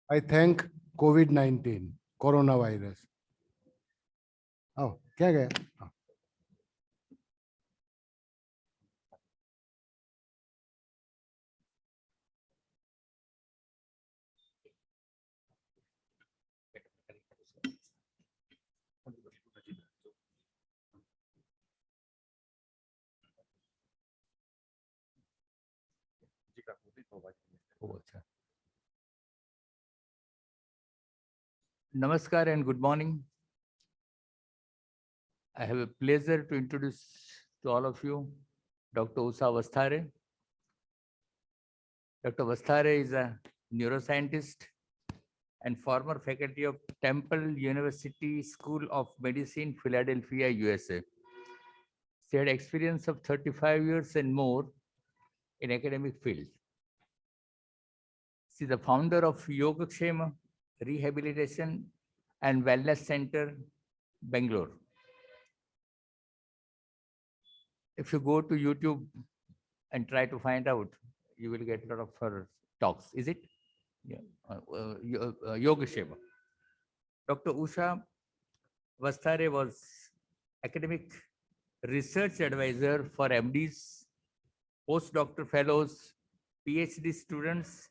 I thank COVID-19, coronavirus. Oh, क्या गया? Oh. Namaskar and good morning. I have a pleasure to introduce to all of you Dr. Usha Vasthare. Dr. Vasthare is a neuroscientist and former faculty of Temple University School of Medicine, Philadelphia, USA. She had experience of 35 years and more in academic field. She is the founder of Yogakshema Rehabilitation and Wellness Center, Bangalore. If you go to YouTube and try to find out, you will get a lot of her talks. Is it? Yeah. Yogakshema. Dr. Usha Vasthare was academic research advisor for MDs, postdoctoral fellows, PhD students,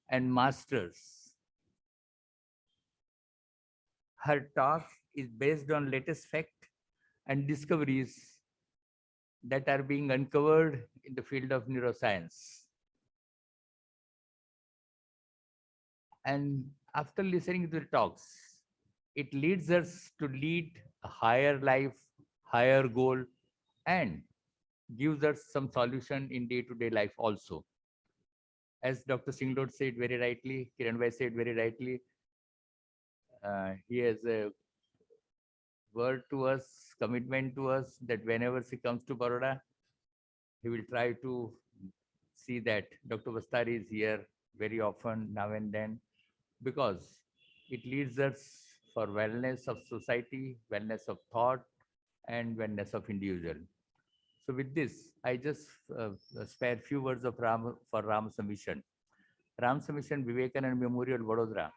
and masters. Her talk is based on latest fact and discoveries that are being uncovered in the field of neuroscience. And after listening to the talks, it leads us to lead a higher life, higher goal, and gives us some solution in day-to-day life also. As Dr. Singlod said very rightly, Kiran Bhai said very rightly, he has a word to us, commitment to us that whenever he comes to Baroda, he will try to see that Dr. Vasthare is here very often now and then, because it leads us for wellness of society, wellness of thought, and wellness of individual. So with this, I just spare few words of Ram for Ram's Mission. Ram's Mission Vivekananda Memorial Vadodara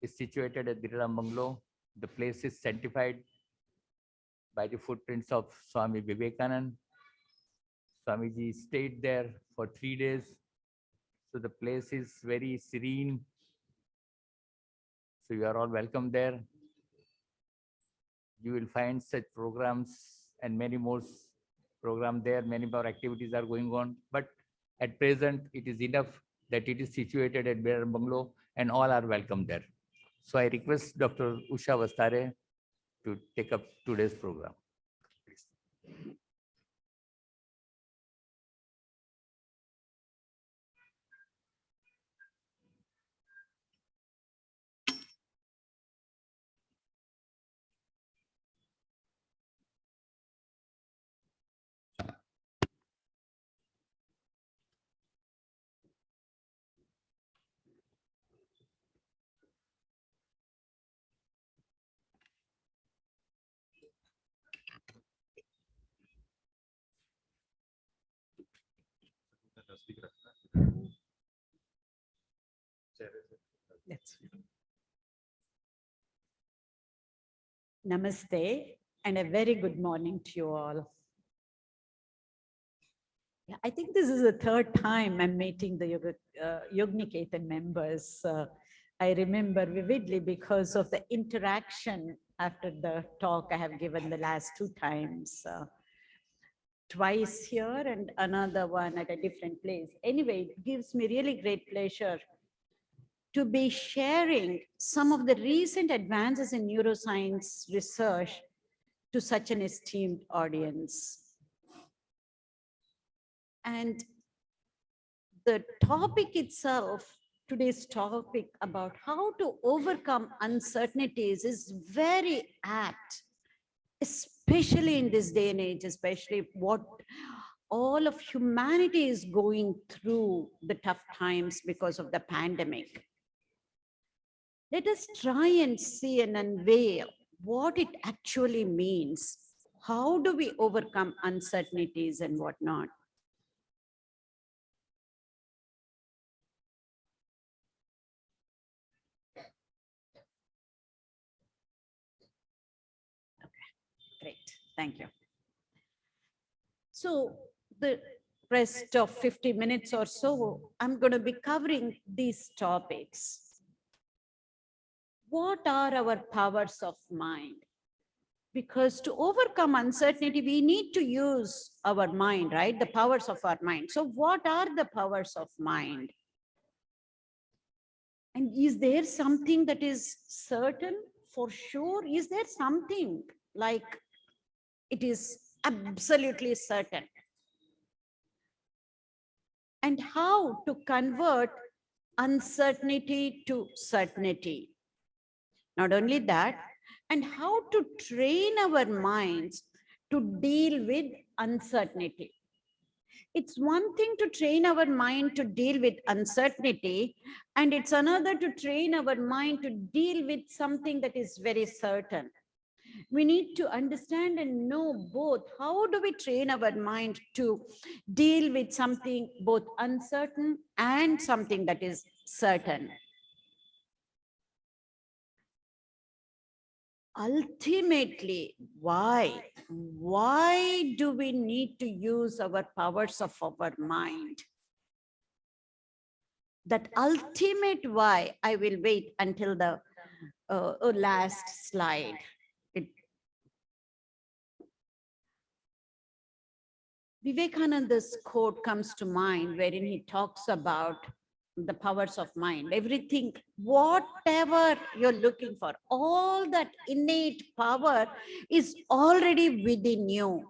is situated at Diriram Bungalow. The place is sanctified by the footprints of Swami Vivekananda. Swamiji stayed there for 3 days. So the place is very serene. So you are all welcome there. You will find such programs and many more programs there. Many more activities are going on. But at present, it is enough that it is situated at Diriram Bungalow and all are welcome there. So I request Dr. Usha Vasthare to take up today's program. Please. Namaste and a very good morning to you all. Yeah, I think this is the third time I'm meeting the Yogniketan members. I remember vividly because of the interaction after the talk I have given the last 2 times. Twice here and another one at a different place. Anyway, it gives me really great pleasure to be sharing some of the recent advances in neuroscience research to such an esteemed audience. And the topic itself, today's topic about how to overcome uncertainties, is very apt, especially in this day and age, especially what all of humanity is going through the tough times because of the pandemic. Let us try and see and unveil what it actually means. How do we overcome uncertainties and whatnot? concentrate. Thank you. So the rest of 50 minutes or so, I'm going to be covering these topics. What are our powers of mind? Because to overcome uncertainty, we need to use our mind, right? The powers of our mind. So what are the powers of mind? And is there something that is certain for sure? Is there something like it is absolutely certain? And how to convert uncertainty to certainty? Not only that, and how to train our minds to deal with uncertainty. It's one thing to train our mind to deal with uncertainty, and it's another to train our mind to deal with something that is very certain. We need to understand and know both. How do we train our mind to deal with something both uncertain and something that is certain? Ultimately, why? Why do we need to use our powers of our mind? That ultimate why, I will wait until the last slide. Vivekananda's quote comes to mind wherein he talks about the powers of mind. Everything, whatever you're looking for, all that innate power is already within you.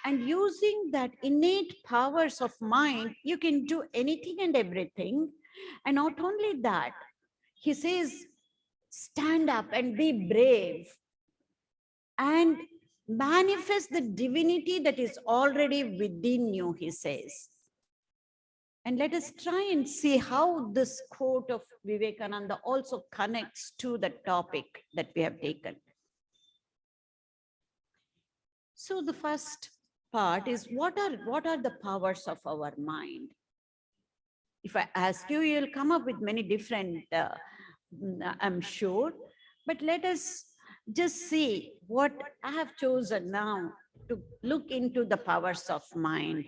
And using that innate powers of mind, you can do anything and everything. And not only that, he says, stand up and be brave and manifest the divinity that is already within you, he says. And let us try and see how this quote of Vivekananda also connects to the topic that we have taken. So the first part is, what are the powers of our mind? If I ask you, you'll come up with many different, I'm sure, but let us just see what I have chosen now to look into the powers of mind.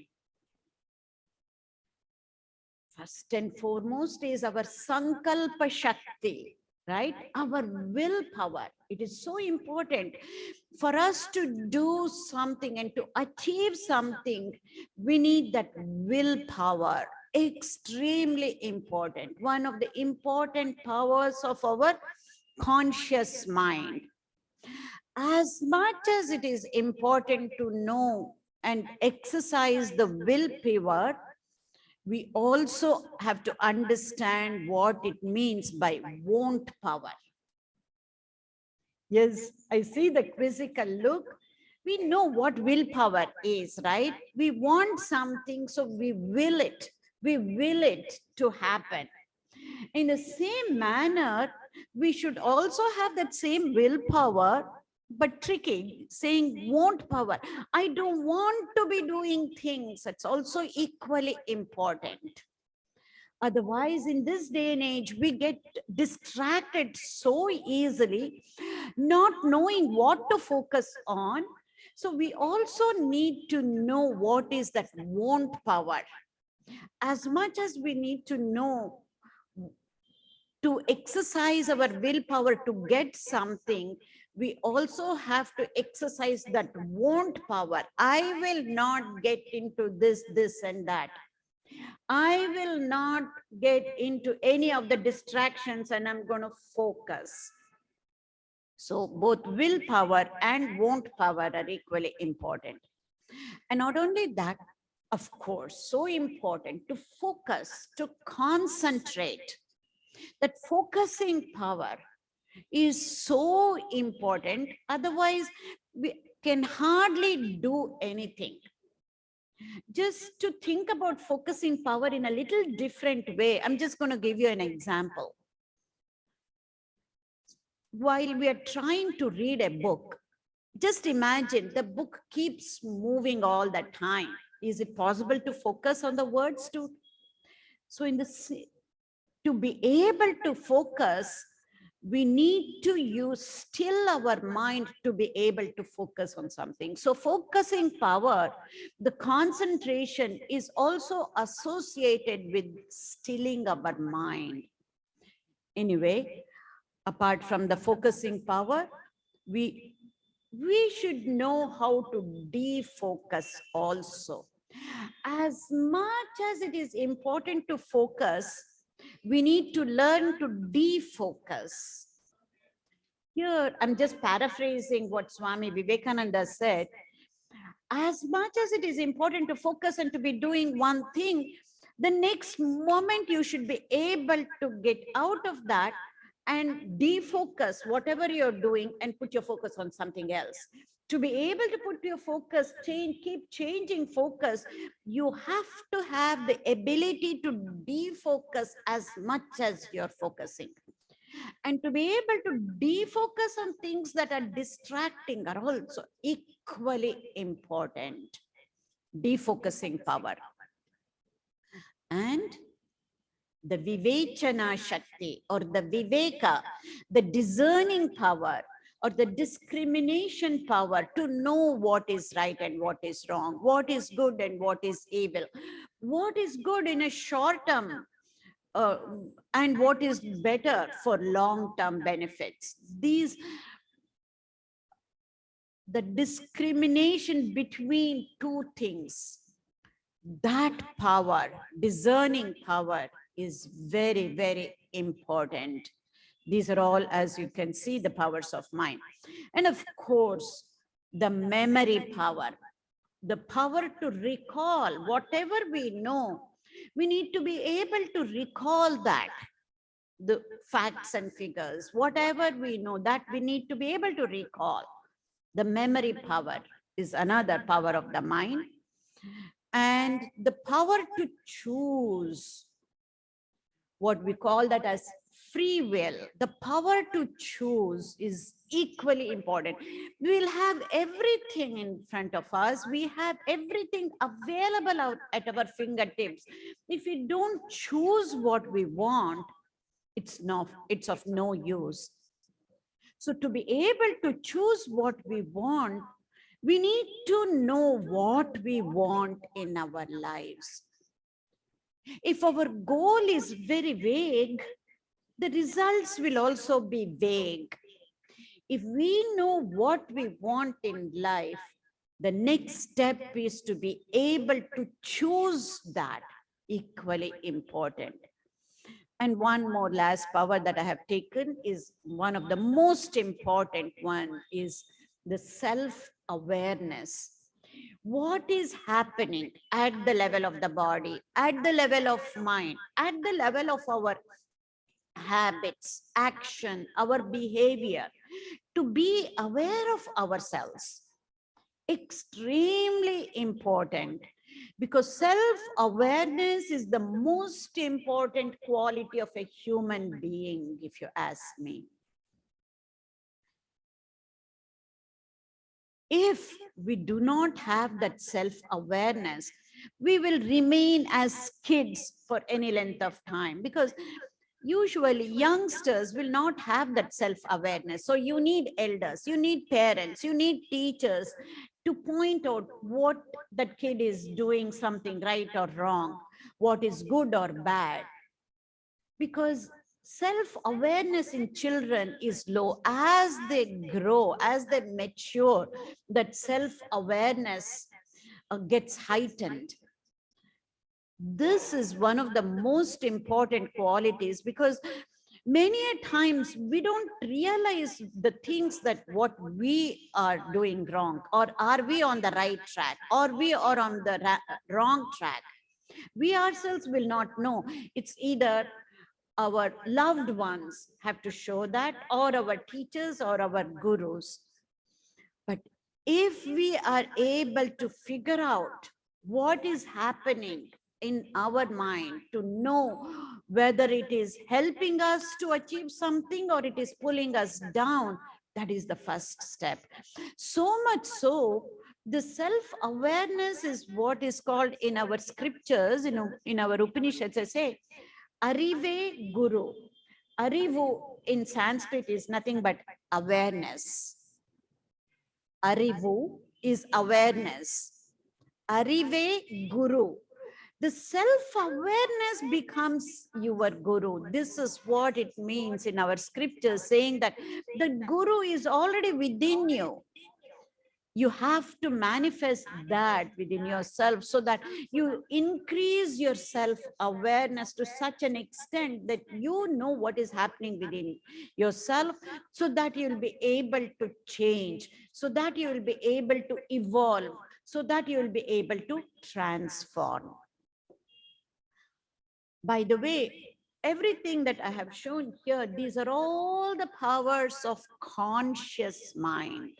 First and foremost is our Sankalpa Shakti, right? Our willpower. It is so important for us to do something and to achieve something. We need that willpower. Extremely important. One of the important powers of our conscious mind. As much as it is important to know and exercise the willpower, we also have to understand what it means by want power. Yes, I see the quizzical look. We know what willpower is, right? We want something, so we will it. We will it to happen. In the same manner, we should also have that same willpower, but tricky, saying want power. I don't want to be doing things. That's also equally important. Otherwise, in this day and age, we get distracted so easily, not knowing what to focus on. So we also need to know what is that want power. As much as we need to know to exercise our willpower to get something, we also have to exercise that want power. I will not get into this, and that. I will not get into any of the distractions, and I'm going to focus. So both willpower and want power are equally important. And not only that, of course, so important to focus, to concentrate. That focusing power is so important. Otherwise, we can hardly do anything. Just to think about focusing power in a little different way, I'm just going to give you an example. While we are trying to read a book, just imagine the book keeps moving all the time. Is it possible to focus on the words too? So to be able to focus, we need to use still our mind to be able to focus on something. So focusing power, the concentration is also associated with stilling our mind. Anyway, apart from the focusing power, we should know how to defocus also. As much as it is important to focus, we need to learn to defocus. Here, I'm just paraphrasing what Swami Vivekananda said. As much as it is important to focus and to be doing one thing, the next moment you should be able to get out of that and defocus whatever you're doing and put your focus on something else. To be able to put your focus, keep changing focus, you have to have the ability to defocus as much as you're focusing. And to be able to defocus on things that are distracting are also equally important. Defocusing power. And the Vivechana Shakti or the Viveka, the discerning power or the discrimination power to know what is right and what is wrong, what is good and what is evil, what is good in a short term and what is better for long-term benefits. These, the discrimination between two things, that power, discerning power, is very, very important. These are all, as you can see, the powers of mind. And of course, the memory power, the power to recall whatever we know. We need to be able to recall that, the facts and figures, whatever we know, that we need to be able to recall. The memory power is another power of the mind. And the power to choose, what we call that as free will, the power to choose is equally important. We will have everything in front of us. We have everything available out at our fingertips. If we don't choose what we want, it's of no use. So to be able to choose what we want, we need to know what we want in our lives. If our goal is very vague, the results will also be vague. If we know what we want in life, the next step is to be able to choose that, equally important. And one more last power that I have taken is one of the most important one is the self-awareness. What is happening at the level of the body, at the level of mind, at the level of our habits, action, our behavior, to be aware of ourselves. Extremely important, because self-awareness is the most important quality of a human being, if you ask me. If we do not have that self-awareness, we will remain as kids for any length of time, because usually youngsters will not have that self-awareness. So you need elders, you need parents, you need teachers to point out what that kid is doing something right or wrong, what is good or bad. Because self-awareness in children is low. As they grow, as they mature, that self-awareness gets heightened. This is one of the most important qualities, because many a times we don't realize the things that what we are doing wrong, or are we on the right track, or we are on the wrong track. We ourselves will not know. It's either our loved ones have to show that, or our teachers or our gurus. But if we are able to figure out what is happening in our mind, to know whether it is helping us to achieve something or it is pulling us down, that is the first step. So much so, the self-awareness is what is called in our scriptures, in our Upanishads, I say, Arive Guru. Arivu in Sanskrit is nothing but awareness. Arivu is awareness. Arive Guru. The self-awareness becomes your guru. This is what it means in our scriptures, saying that the guru is already within you. You have to manifest that within yourself so that you increase your self-awareness to such an extent that you know what is happening within yourself, so that you'll be able to change, so that you will be able to evolve, so that you will be able to transform. By the way, everything that I have shown here, these are all the powers of conscious mind.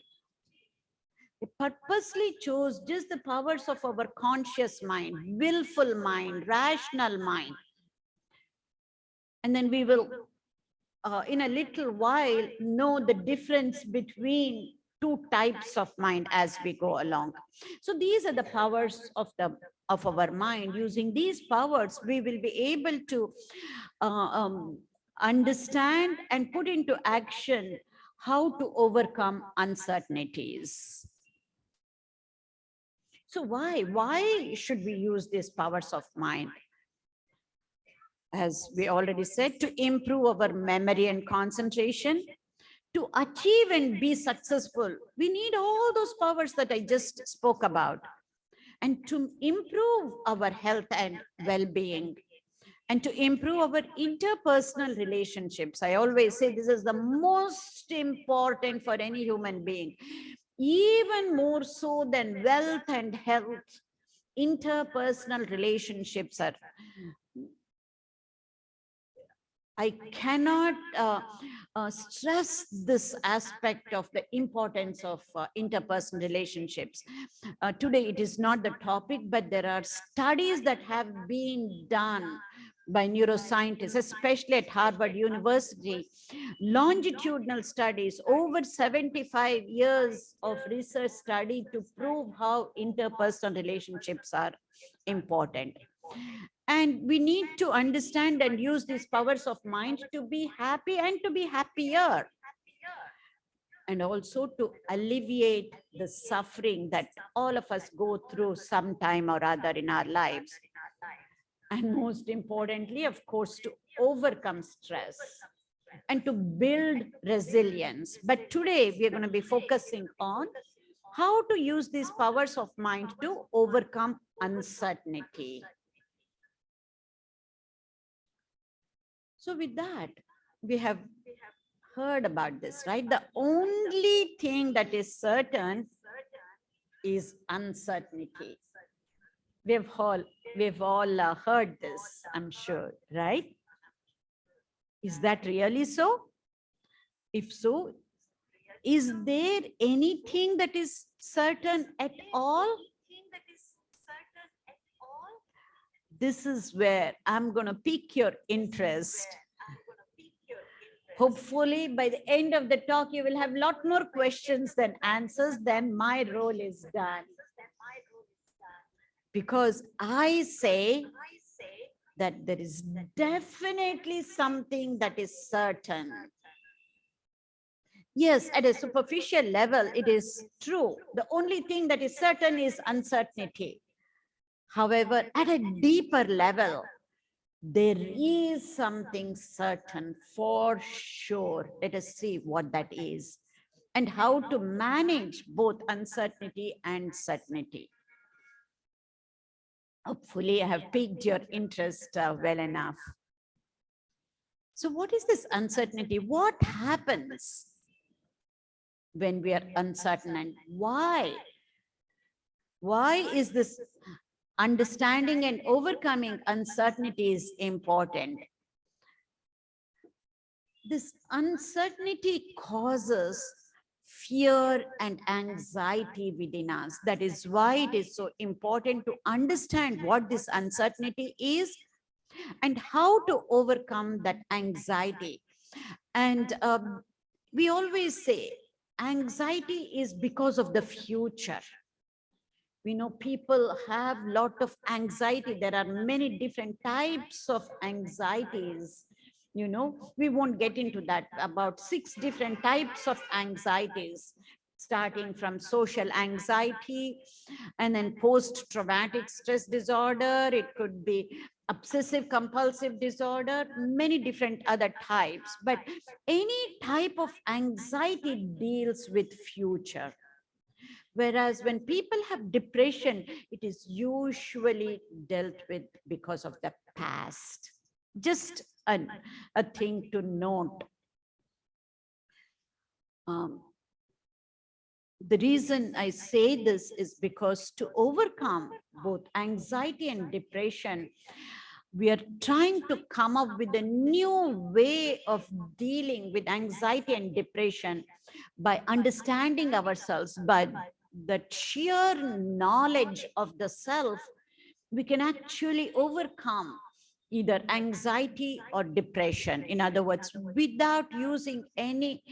We purposely chose just the powers of our conscious mind, willful mind, rational mind. And then we will, in a little while, know the difference between two types of mind as we go along. So these are the powers of our mind. Using these powers, we will be able to understand and put into action how to overcome uncertainties. So why should we use these powers of mind? As we already said, to improve our memory and concentration, to achieve and be successful. We need all those powers that I just spoke about. And to improve our health and well-being, and to improve our interpersonal relationships. I always say this is the most important for any human being. Even more so than wealth and health, interpersonal relationships are, I cannot stress this aspect of the importance of interpersonal relationships. Today, it is not the topic, but there are studies that have been done by neuroscientists, especially at Harvard University, longitudinal studies, over 75 years of research study to prove how interpersonal relationships are important. And we need to understand and use these powers of mind to be happy and to be happier. And also to alleviate the suffering that all of us go through sometime or other in our lives. And most importantly, of course, to overcome stress and to build resilience. But today we are going to be focusing on how to use these powers of mind to overcome uncertainty. So with that, we have heard about this, right? The only thing that is certain is uncertainty. We've all heard this, I'm sure, right? Is that really so? If so, is there anything that is certain at all? This is where I'm going to pique your interest. Hopefully, by the end of the talk, you will have a lot more questions than answers. Then my role is done. Because I say that there is definitely something that is certain. Yes, at a superficial level, it is true. The only thing that is certain is uncertainty. However, at a deeper level, there is something certain for sure. Let us see what that is and how to manage both uncertainty and certainty. Hopefully, I have piqued your interest well enough. So what is this uncertainty? What happens when we are uncertain, and why? Why is this understanding and overcoming uncertainty is important? This uncertainty causes fear and anxiety within us. That is why it is so important to understand what this uncertainty is and how to overcome that anxiety. And we always say anxiety is because of the future. We know people have a lot of anxiety. There are many different types of anxieties. You know, we won't get into that. About 6 different types of anxieties, starting from social anxiety, and then post-traumatic stress disorder. It could be obsessive compulsive disorder, many different other types. But any type of anxiety deals with future. Whereas when people have depression, it is usually dealt with because of the past. Just a thing to note. The reason I say this is because to overcome both anxiety and depression, we are trying to come up with a new way of dealing with anxiety and depression by understanding ourselves, by the sheer knowledge of the self. We can actually overcome either anxiety or depression. In other words, without using any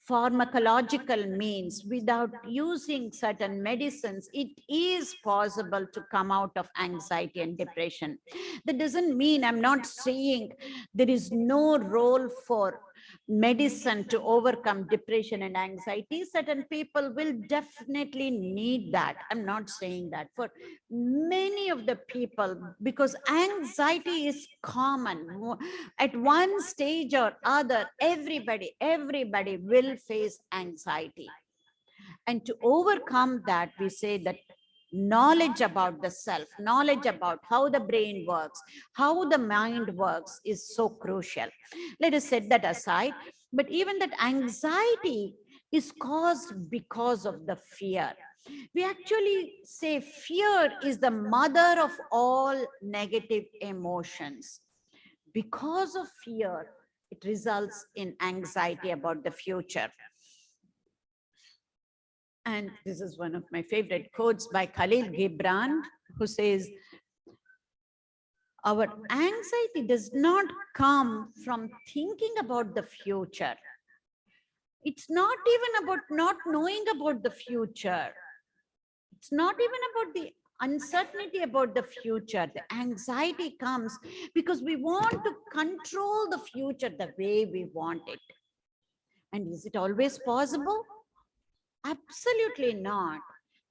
pharmacological means, without using certain medicines, it is possible to come out of anxiety and depression. That doesn't mean, I'm not saying there is no role for medicine to overcome depression and anxiety. Certain people will definitely need that. I'm not saying that. For many of the people, because anxiety is common at one stage or other, everybody will face anxiety. And to overcome that, we say that knowledge about the self, knowledge about how the brain works, how the mind works is so crucial. Let us set that aside. But even that anxiety is caused because of the fear. We actually say fear is the mother of all negative emotions. Because of fear, it results in anxiety about the future. And this is one of my favorite quotes by Khalil Gibran, who says, our anxiety does not come from thinking about the future. It's not even about not knowing about the future. It's not even about the uncertainty about the future. The anxiety comes because we want to control the future the way we want it. And is it always possible? Absolutely not.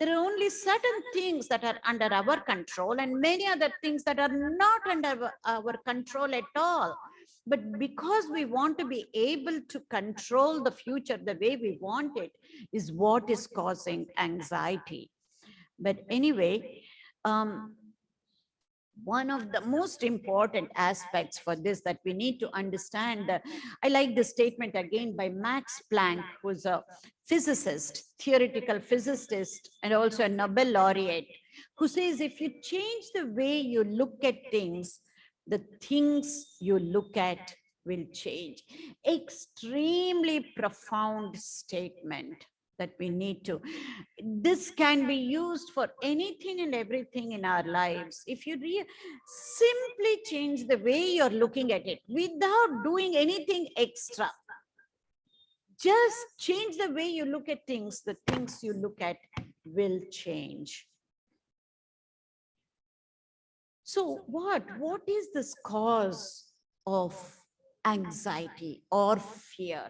There are only certain things that are under our control and many other things that are not under our control at all. But because we want to be able to control the future the way we want it is what is causing anxiety. But anyway, one of the most important aspects for this that we need to understand, I like the statement again by Max Planck, who's a physicist, theoretical physicist, and also a Nobel laureate, who says if you change the way you look at things, the things you look at will change. Extremely profound statement that we need to. This can be used for anything and everything in our lives. If you simply change the way you're looking at it without doing anything extra, just change the way you look at things, the things you look at will change. So what is this cause of anxiety or fear?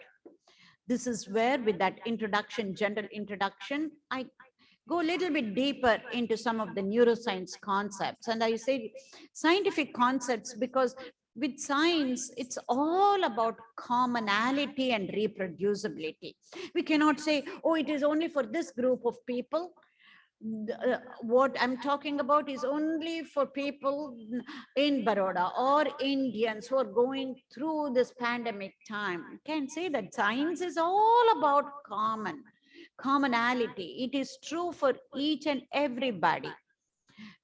This is where, with that introduction, general introduction, I go a little bit deeper into some of the neuroscience concepts. And I say scientific concepts because with science, it's all about commonality and reproducibility. We cannot say, oh, it is only for this group of people. What I'm talking about is only for people in Baroda or Indians who are going through this pandemic time. You can say that science is all about commonality. It is true for each and everybody.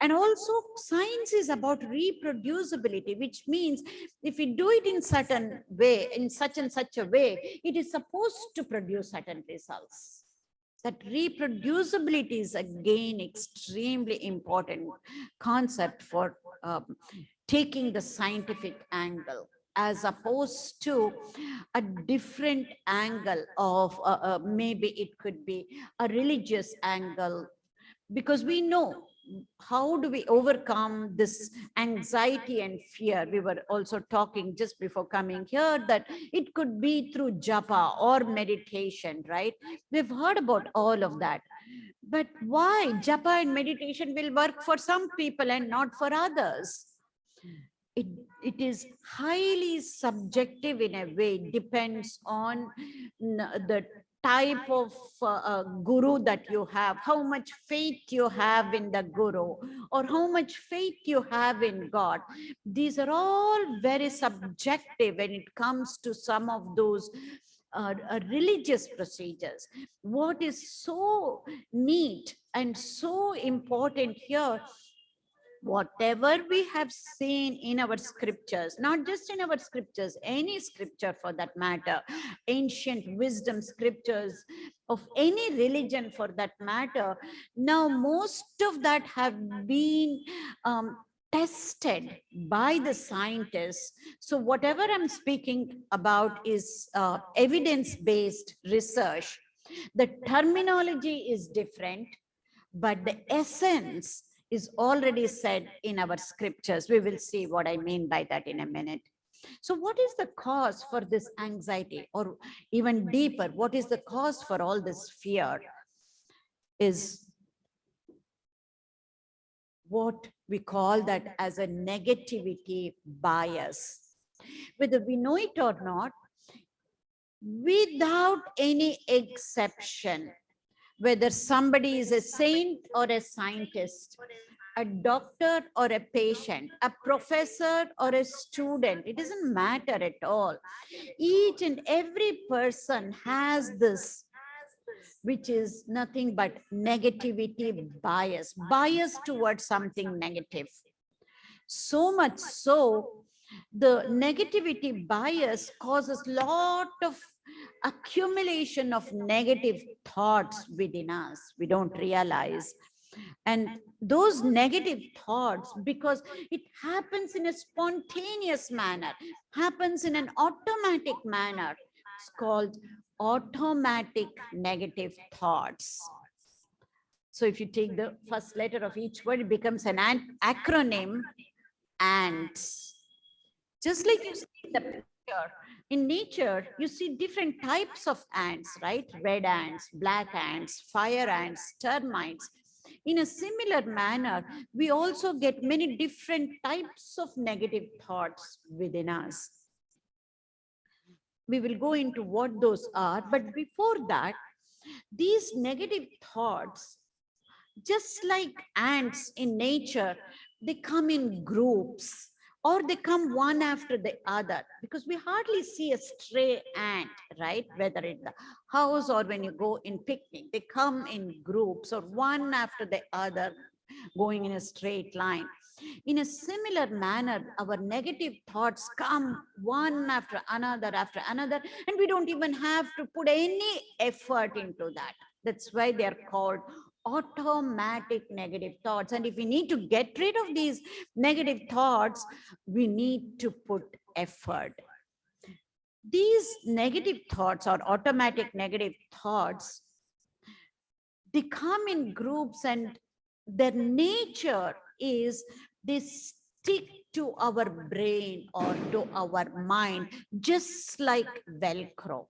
And also science is about reproducibility, which means if we do it in certain way, in such and such a way, it is supposed to produce certain results. That reproducibility is again extremely important concept for taking the scientific angle, as opposed to a different angle of maybe it could be a religious angle, because we know how do we overcome this anxiety and fear? We were also talking just before coming here that it could be through japa or meditation, right? We've heard about all of that. But why japa and meditation will work for some people and not for others? It is highly subjective in a way. It depends on the type of guru that you have, how much faith you have in the guru, or how much faith you have in God. These are all very subjective when it comes to some of those religious procedures. What is so neat and so important here, whatever we have seen in our scriptures, not just in our scriptures, any scripture for that matter, ancient wisdom scriptures of any religion for that matter, now most of that have been tested by the scientists. So whatever I'm speaking about is evidence-based research. The terminology is different, but the essence is already said in our scriptures. We will see what I mean by that in a minute. So what is the cause for this anxiety, or even deeper, what is the cause for all this fear? Is what we call that as a negativity bias. Whether we know it or not, without any exception, whether somebody is a saint or a scientist, a doctor or a patient, a professor or a student, it doesn't matter at all. Each and every person has this, which is nothing but negativity bias towards something negative. So much so, the negativity bias causes lot of accumulation of negative thoughts within us. We don't realize. And those negative thoughts, because it happens in a spontaneous manner, happens in an automatic manner, it's called automatic negative thoughts. So if you take the first letter of each word, it becomes an acronym, ANTS. Just like you see in the picture, in nature, you see different types of ants, right? Red ants, black ants, fire ants, termites. In a similar manner, we also get many different types of negative thoughts within us. We will go into what those are, but before that, these negative thoughts, just like ants in nature, they come in groups, or they come one after the other, because we hardly see a stray ant, right? Whether in the house or when you go in picnic, they come in groups or one after the other, going in a straight line. In a similar manner, our negative thoughts come one after another, and we don't even have to put any effort into that. That's why they are called automatic negative thoughts. And if we need to get rid of these negative thoughts, we need to put effort. These negative thoughts or automatic negative thoughts, they come in groups, and their nature is they stick to our brain or to our mind, just like Velcro.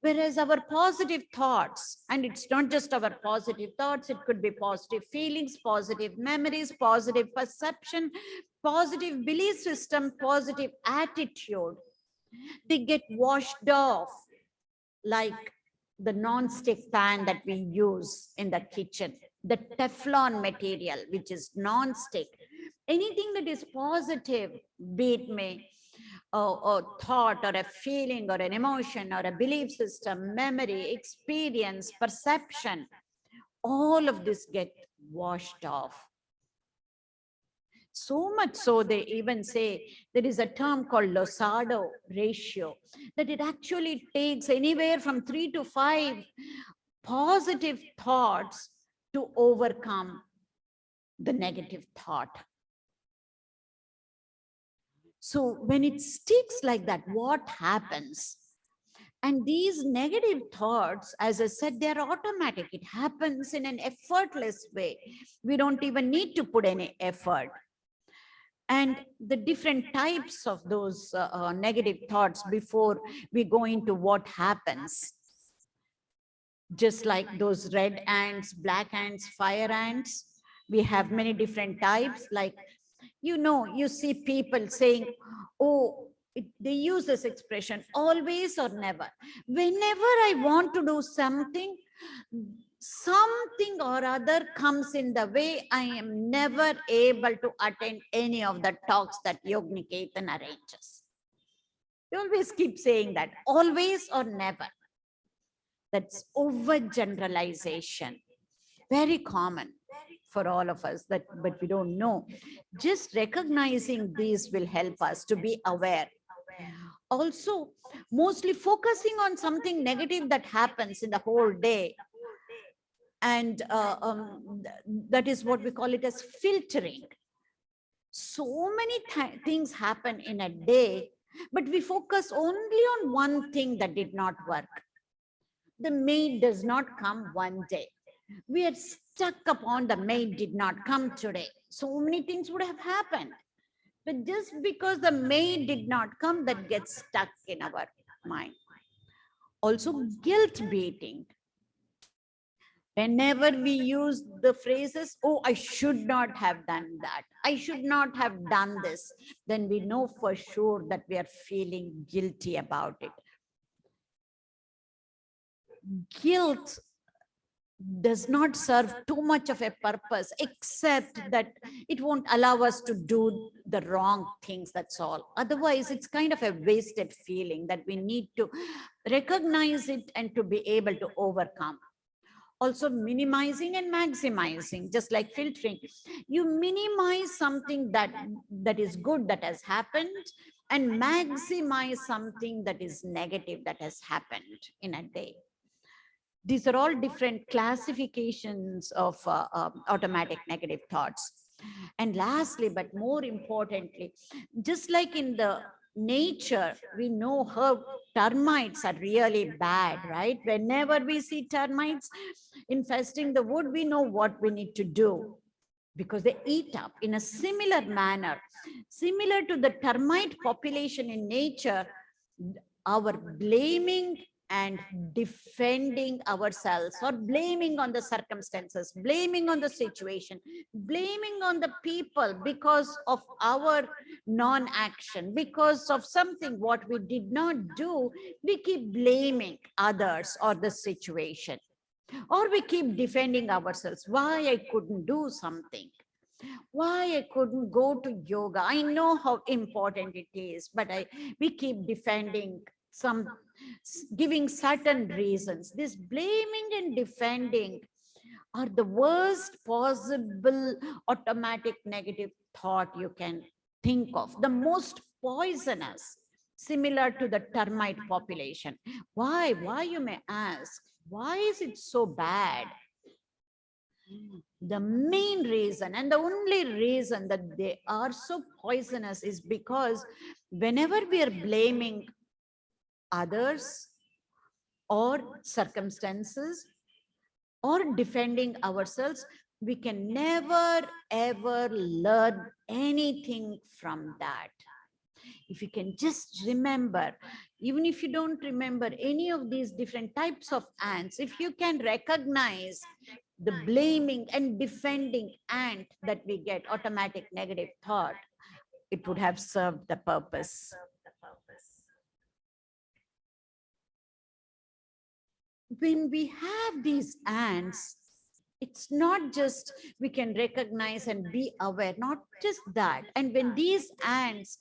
Whereas our positive thoughts, and it's not just our positive thoughts, it could be positive feelings, positive memories, positive perception, positive belief system, positive attitude, they get washed off like the non-stick pan that we use in the kitchen, the Teflon material, which is non-stick. Anything that is positive, be it may a thought or a feeling or an emotion or a belief system, memory, experience, perception, all of this get washed off. So much so, they even say there is a term called Losada ratio, that it actually takes anywhere from 3 to 5 positive thoughts to overcome the negative thought. So when it sticks like that, what happens? And these negative thoughts, as I said, they're automatic. It happens in an effortless way. We don't even need to put any effort. And the different types of those negative thoughts before we go into what happens. Just like those red ants, black ants, fire ants, we have many different types. Like, you see people saying, oh, they use this expression, always or never. Whenever I want to do something, something or other comes in the way. I am never able to attend any of the talks that Yogniketan arranges. They always keep saying that, always or never. That's overgeneralization. Very common for all of us, but we don't know. Just recognizing these will help us to be aware. Also, mostly focusing on something negative that happens in the whole day. And that is what we call it as filtering. So many things happen in a day, but we focus only on one thing that did not work. The maid does not come one day. We are stuck upon the maid did not come today. So many things would have happened. But just because the maid did not come, that gets stuck in our mind. Also, guilt beating. Whenever we use the phrases, oh, I should not have done that, I should not have done this, then we know for sure that we are feeling guilty about it. Guilt does not serve too much of a purpose, except that it won't allow us to do the wrong things, that's all. Otherwise, it's kind of a wasted feeling that we need to recognize it and to be able to overcome. Also, minimizing and maximizing, just like filtering. You minimize something that is good that has happened, and maximize something that is negative that has happened in a day. These are all different classifications of automatic negative thoughts. And lastly, but more importantly, just like in the nature, we know how termites are really bad, right? Whenever we see termites infesting the wood, we know what we need to do, because they eat up. In a similar manner, similar to the termite population in nature, our blaming and defending ourselves, or blaming on the circumstances, blaming on the situation, blaming on the people because of our non-action, because of something what we did not do, we keep blaming others or the situation, or we keep defending ourselves. Why I couldn't do something? Why I couldn't go to yoga? I know how important it is, but we keep defending giving certain reasons. This blaming and defending are the worst possible automatic negative thought you can think of, the most poisonous, similar to the termite population. Why you may ask, why is it so bad? The main reason and the only reason that they are so poisonous is because whenever we are blaming others or circumstances or defending ourselves, we can never ever learn anything from that. If you can just remember, even if you don't remember any of these different types of ants, if you can recognize the blaming and defending ant that we get, automatic negative thought, it would have served the purpose. When we have these ants, it's not just we can recognize and be aware, not just that. And when these ants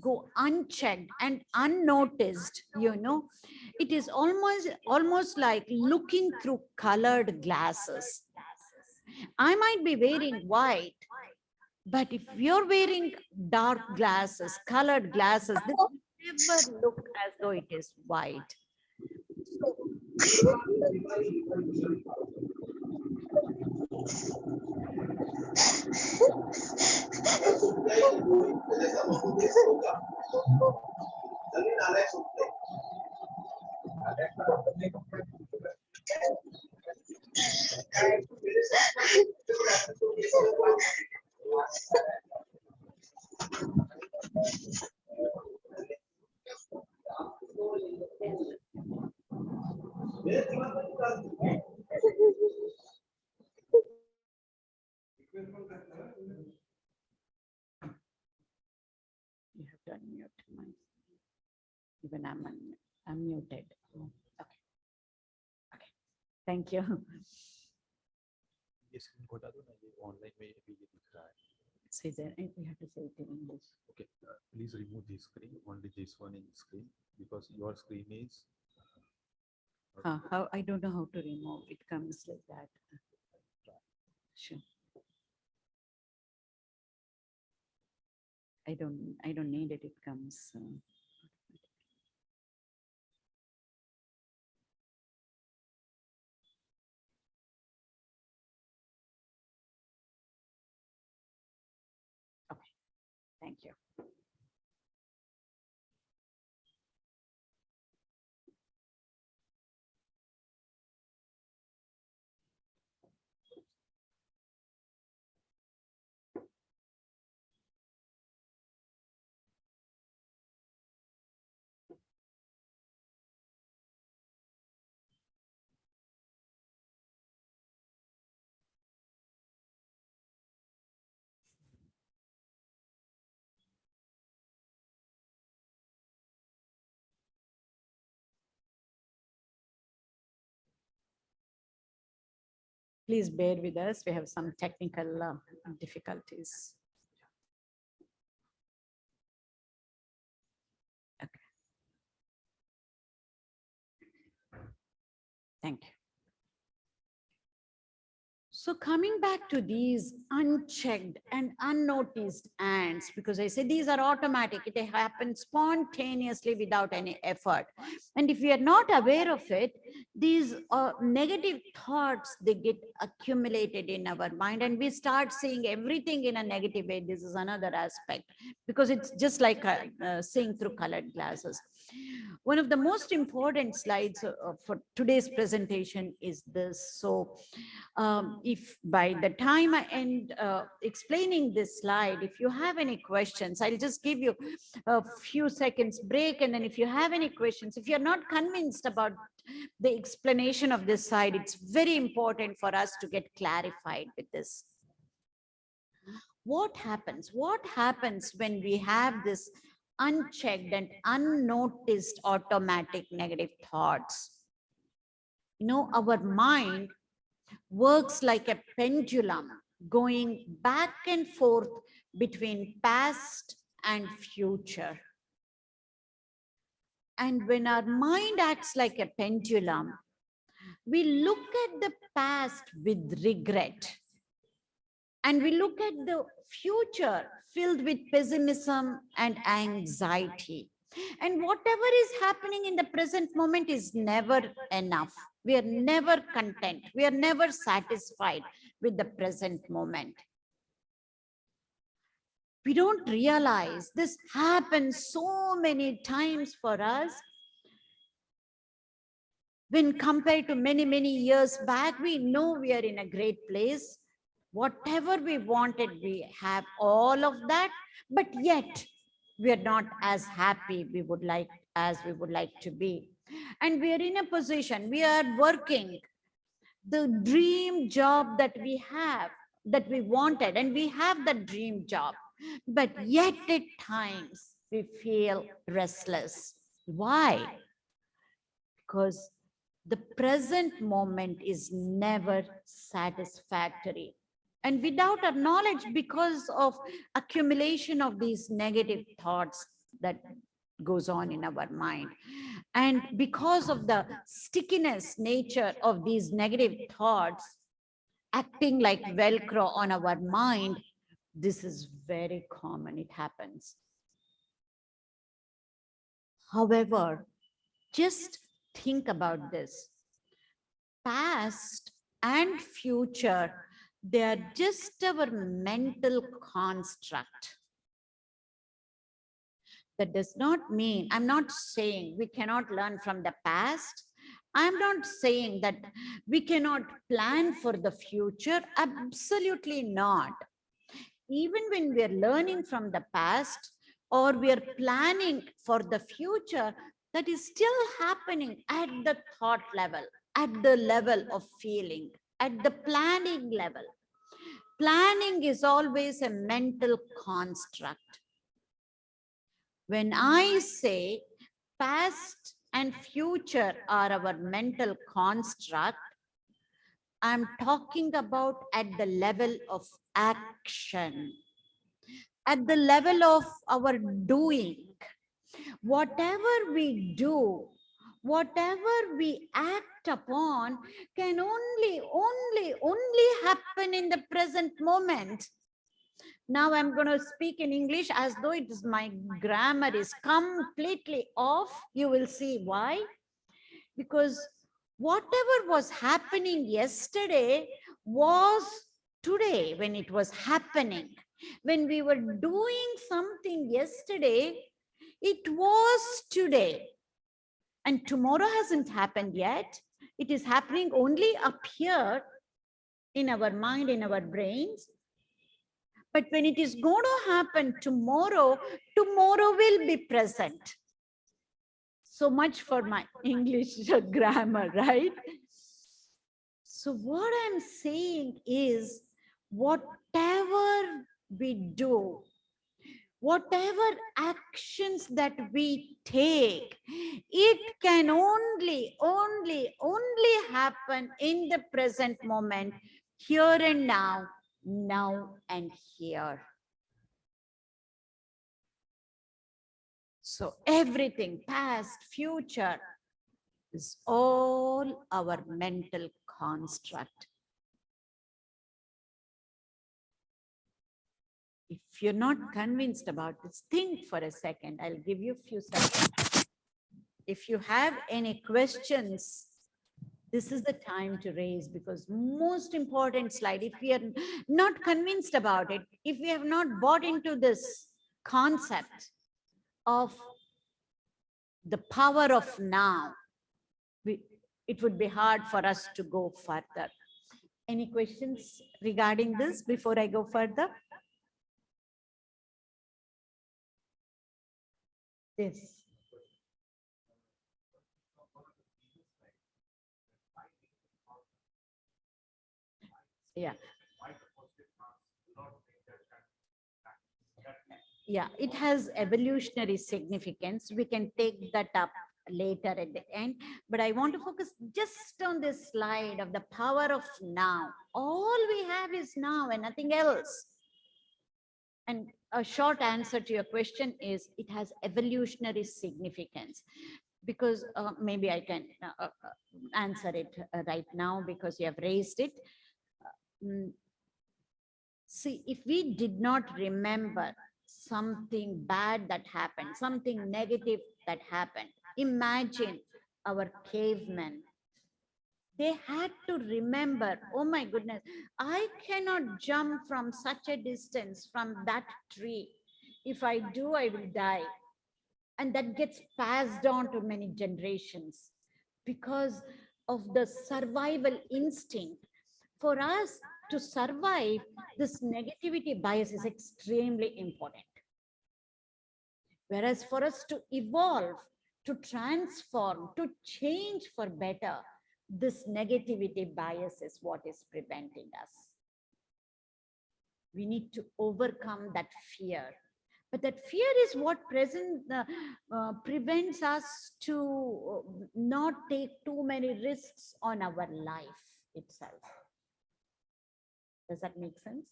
go unchecked and unnoticed, it is almost like looking through colored glasses. I might be wearing white, but if you're wearing dark glasses, colored glasses, this will never look as though it is white. You have to unmute my, even I'm muted. Oh, okay. Okay. Thank you. ये screen को हटा दो ना, ये online में भी ये दिख रहा है. Say that, and we have to say it in English. Okay, please remove this screen, only this one in screen, because your screen is. How, I don't know how to remove, it comes like that. Sure. I don't need it, it comes. Okay, thank you. Please bear with us. We have some technical difficulties. Okay. Thank you. So coming back to these unchecked and unnoticed ants, because I say these are automatic, it happens spontaneously without any effort. And if we are not aware of it, these negative thoughts, they get accumulated in our mind and we start seeing everything in a negative way. This is another aspect, because it's just like seeing through colored glasses. One of the most important slides for today's presentation is this. So if by the time I end explaining this slide, if you have any questions, I'll just give you a few seconds break. And then if you have any questions, if you're not convinced about the explanation of this slide, it's very important for us to get clarified with this. What happens? What happens when we have this unchecked and unnoticed automatic negative thoughts? You know, our mind works like a pendulum going back and forth between past and future. And when our mind acts like a pendulum, we look at the past with regret. And we look at the future filled with pessimism and anxiety. And whatever is happening in the present moment is never enough. We are never content. We are never satisfied with the present moment. We don't realize this happens so many times for us. When compared to many, many years back, we know we are in a great place. Whatever we wanted, we have all of that, but yet we are not as happy as we would like to be. And we are in a position, we are working the dream job that we have, that we wanted, and we have the dream job, but yet at times we feel restless. Why? Because the present moment is never satisfactory. And without our knowledge, because of accumulation of these negative thoughts that goes on in our mind, and because of the stickiness nature of these negative thoughts acting like Velcro on our mind, this is very common, it happens. However, just think about this. Past and future, they are just our mental construct. That does not mean, I'm not saying we cannot learn from the past. I'm not saying that we cannot plan for the future. Absolutely not. Even when we are learning from the past or we are planning for the future, that is still happening at the thought level, at the level of feeling, at the planning level. Planning is always a mental construct. When I say past and future are our mental construct, I'm talking about at the level of action, at the level of our doing. Whatever we do, whatever we act upon can only happen in the present moment. Now I'm going to speak in English as though it is my grammar is completely off. You will see why. Because whatever was happening yesterday was today when it was happening. When we were doing something yesterday, it was today. And tomorrow hasn't happened yet. It is happening only up here in our mind, in our brains. But when it is going to happen tomorrow, tomorrow will be present. So much for my English grammar, right? So what I'm saying is, whatever we do, whatever actions that we take, it can only happen in the present moment, here and now and here. So everything, past, future, is all our mental construct. If you're not convinced about this, think for a second. I'll give you a few seconds. If you have any questions, this is the time to raise, because most important slide, if we are not convinced about it, if we have not bought into this concept of the power of now, it would be hard for us to go further. Any questions regarding this before I go further? Yes. Yeah. Yeah, it has evolutionary significance. We can take that up later at the end, but I want to focus just on this slide of the power of now. All we have is now and nothing else. And a short answer to your question is, it has evolutionary significance, because maybe I can answer it right now because you have raised it. See, if we did not remember something bad that happened, something negative that happened, imagine our cavemen. They had to remember, oh my goodness, I cannot jump from such a distance from that tree. If I do, I will die. And that gets passed on to many generations because of the survival instinct. For us to survive, this negativity bias is extremely important. Whereas for us to evolve, to transform, to change for better, this negativity bias is what is preventing us. We need to overcome that fear. But that fear is what prevents us to not take too many risks on our life itself. Does that make sense?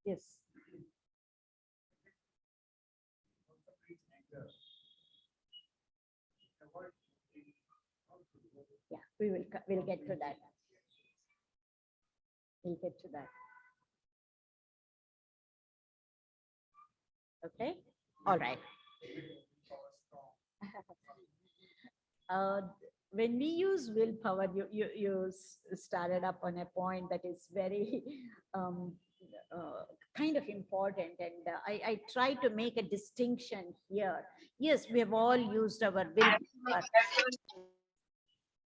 Yes. Yeah, we'll get to that. We'll get to that. Okay, all right. When we use willpower, you started up on a point that is very kind of important, and I try to make a distinction here. Yes, we have all used our willpower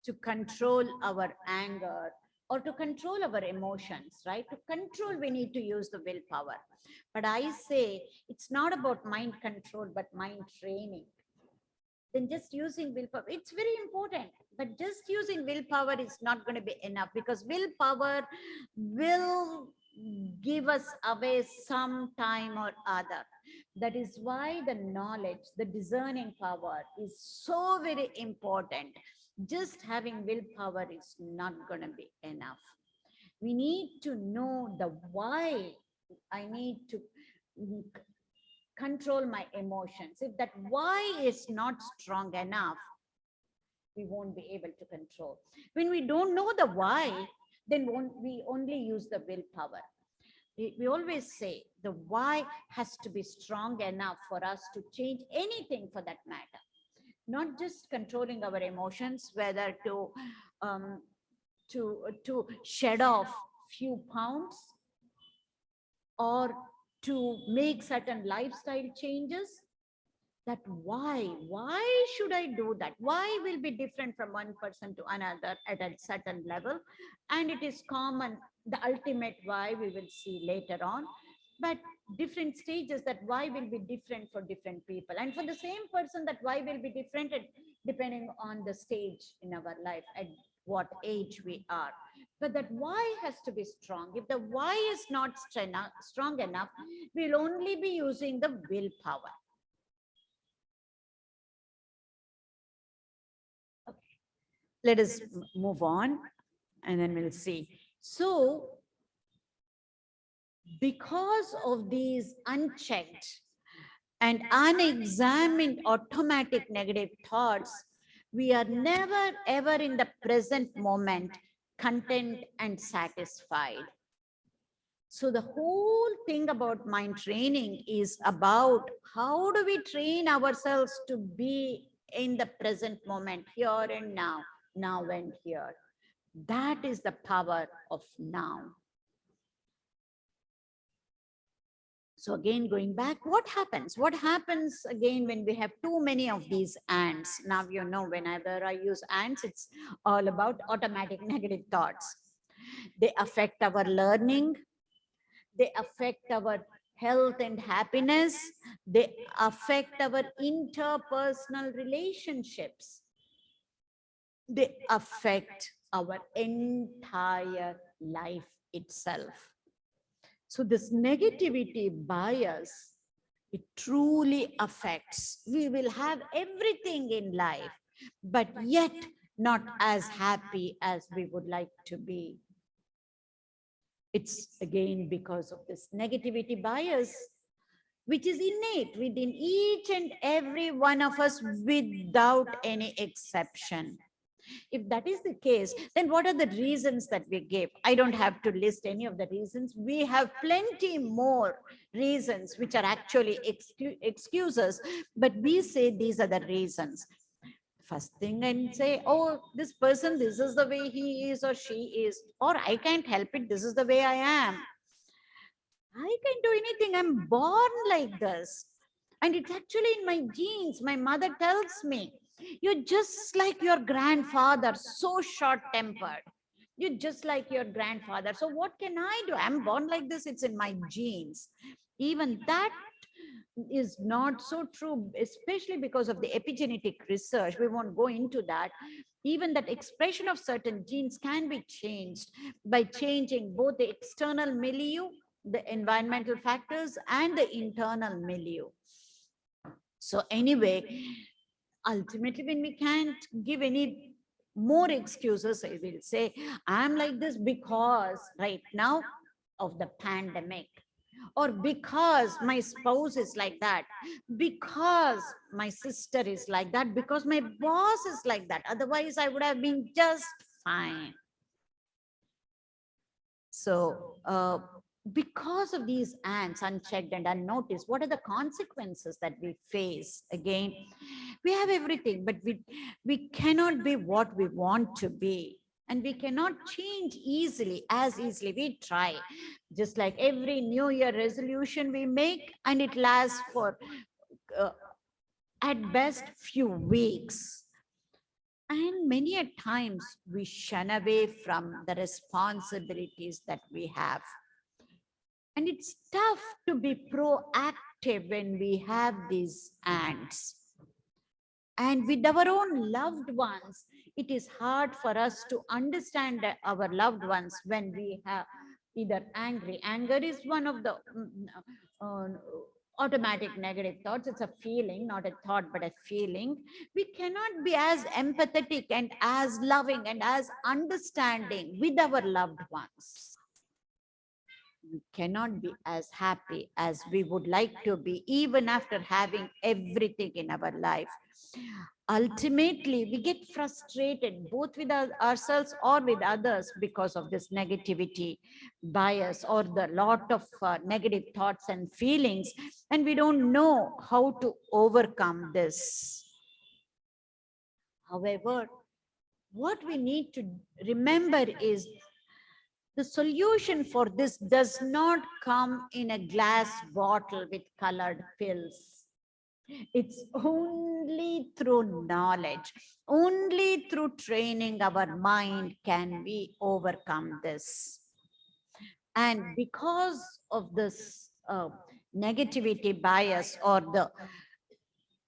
to control our anger or to control our emotions, right? To control, we need to use the willpower. But I say it's not about mind control, but mind training. Then just using willpower, it's very important, but just using willpower is not going to be enough, because willpower will give us away some time or other. That is why the knowledge, the discerning power is so very important. Just having willpower is not going to be enough. We need to know the why I need to control my emotions. If that why is not strong enough, we won't be able to control. When we don't know the why, then we only use the willpower. We always say the why has to be strong enough for us to change anything for that matter. Not just controlling our emotions, whether to shed off few pounds or to make certain lifestyle changes. That why should I do that? Why will be different from one person to another at a certain level. And it is common, the ultimate why we will see later on. But different stages, that why will be different for different people. And for the same person, that why will be different depending on the stage in our life, at what age we are. But that why has to be strong. If the why is not strong enough, we'll only be using the willpower. Okay. Let us move on, and then we'll see. So, because of these unchecked and unexamined automatic negative thoughts, we are never ever in the present moment content and satisfied. So the whole thing about mind training is about how do we train ourselves to be in the present moment, here and now, now and here. That is the power of now. So again, going back, what happens? What happens again when we have too many of these ants? Now, you know, whenever I use ants, it's all about automatic negative thoughts. They affect our learning. They affect our health and happiness. They affect our interpersonal relationships. They affect our entire life itself. So this negativity bias, it truly affects. We will have everything in life, but yet not as happy as we would like to be. It's again because of this negativity bias, which is innate within each and every one of us without any exception. If that is the case, then what are the reasons that we give? I don't have to list any of the reasons. We have plenty more reasons which are actually excuses, but we say these are the reasons. First thing, and say, oh, this person, this is the way he is or she is, or I can't help it, this is the way I am. I can't do anything, I'm born like this. And it's actually in my genes. My mother tells me, you're just like your grandfather, so short-tempered. You're just like your grandfather. So what can I do? I'm born like this, it's in my genes. Even that is not so true, especially because of the epigenetic research. We won't go into that. Even that expression of certain genes can be changed by changing both the external milieu, the environmental factors, and the internal milieu. So anyway, ultimately, when we can't give any more excuses, I will say, I'm like this because right now of the pandemic, or because my spouse is like that, because my sister is like that, because my boss is like that. Otherwise, I would have been just fine. So, because of these ants unchecked and unnoticed, what are the consequences that we face? Again, we have everything, but we cannot be what we want to be. And we cannot change as easily. We try, just like every New Year resolution we make, and it lasts for at best few weeks. And many a times we shun away from the responsibilities that we have. And it's tough to be proactive when we have these ants. And with our own loved ones, it is hard for us to understand our loved ones when we have either angry. Anger is one of the automatic negative thoughts. It's a feeling, not a thought, but a feeling. We cannot be as empathetic and as loving and as understanding with our loved ones. We cannot be as happy as we would like to be, even after having everything in our life. Ultimately, we get frustrated both with ourselves or with others because of this negativity bias or the lot of negative thoughts and feelings, and we don't know how to overcome this. However, what we need to remember is the solution for this does not come in a glass bottle with colored pills. It's only through knowledge, only through training our mind can we overcome this. And because of this negativity bias or the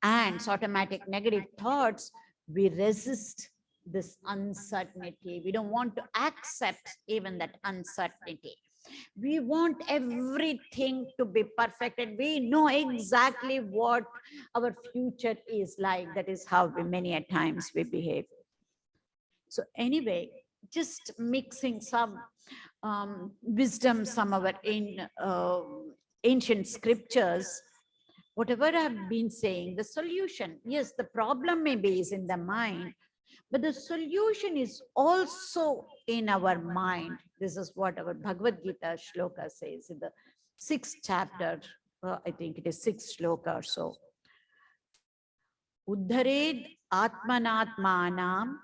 ants, automatic negative thoughts, we resist this uncertainty. We don't want to accept even that uncertainty. We want everything to be perfect, and we know exactly what our future is like. That is how many a times we behave. So anyway, just mixing some wisdom, some of our ancient scriptures, whatever I've been saying, the solution, yes, the problem maybe is in the mind, but the solution is also in our mind. This is what our Bhagavad Gita shloka says in the 6th chapter. I think it is 6th shloka or so. Uddhared atmanatmanam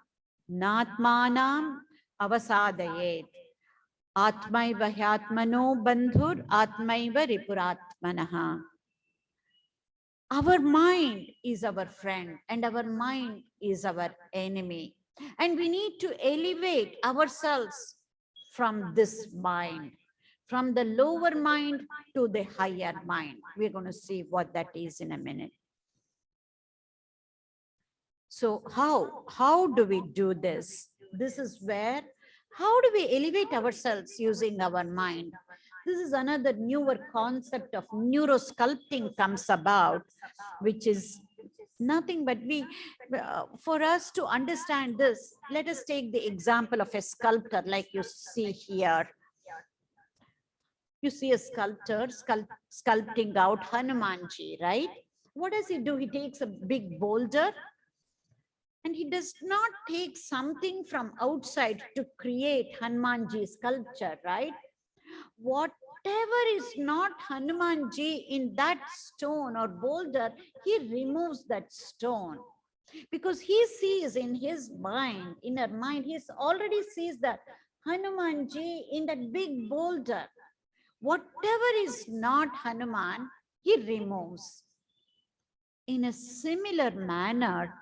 natmanam avasadayed. Atmaiva hyatmano bandhur atmaiva ripuratmanaha. Our mind is our friend and our mind is our enemy. And we need to elevate ourselves from this mind, from the lower mind to the higher mind. We're going to see what that is in a minute. So how do we do this? This is where, how do we elevate ourselves using our mind? This is another newer concept of neurosculpting comes about, which is nothing but for us to understand this, let us take the example of a sculptor like you see here. You see a sculptor sculpting out Hanumanji, right? What does he do? He takes a big boulder and he does not take something from outside to create Hanumanji sculpture, right? Whatever is not Hanumanji in that stone or boulder, he removes that stone. Because he sees in his mind, inner mind, he already sees that Hanumanji in that big boulder. Whatever is not Hanuman, he removes. In a similar manner,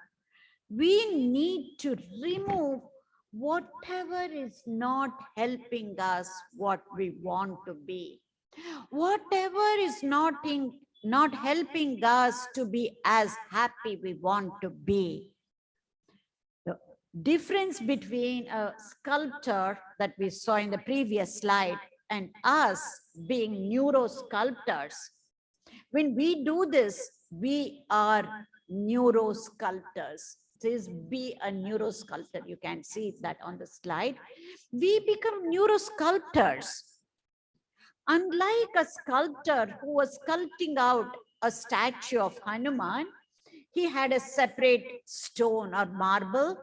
we need to remove whatever is not helping us what we want to be. Whatever is not helping us to be as happy we want to be. The difference between a sculptor that we saw in the previous slide and us being neurosculptors, when we do this, we are neurosculptors. Says be a neurosculptor. You can see that on the slide. We become neurosculptors. Unlike a sculptor who was sculpting out a statue of Hanuman, he had a separate stone or marble.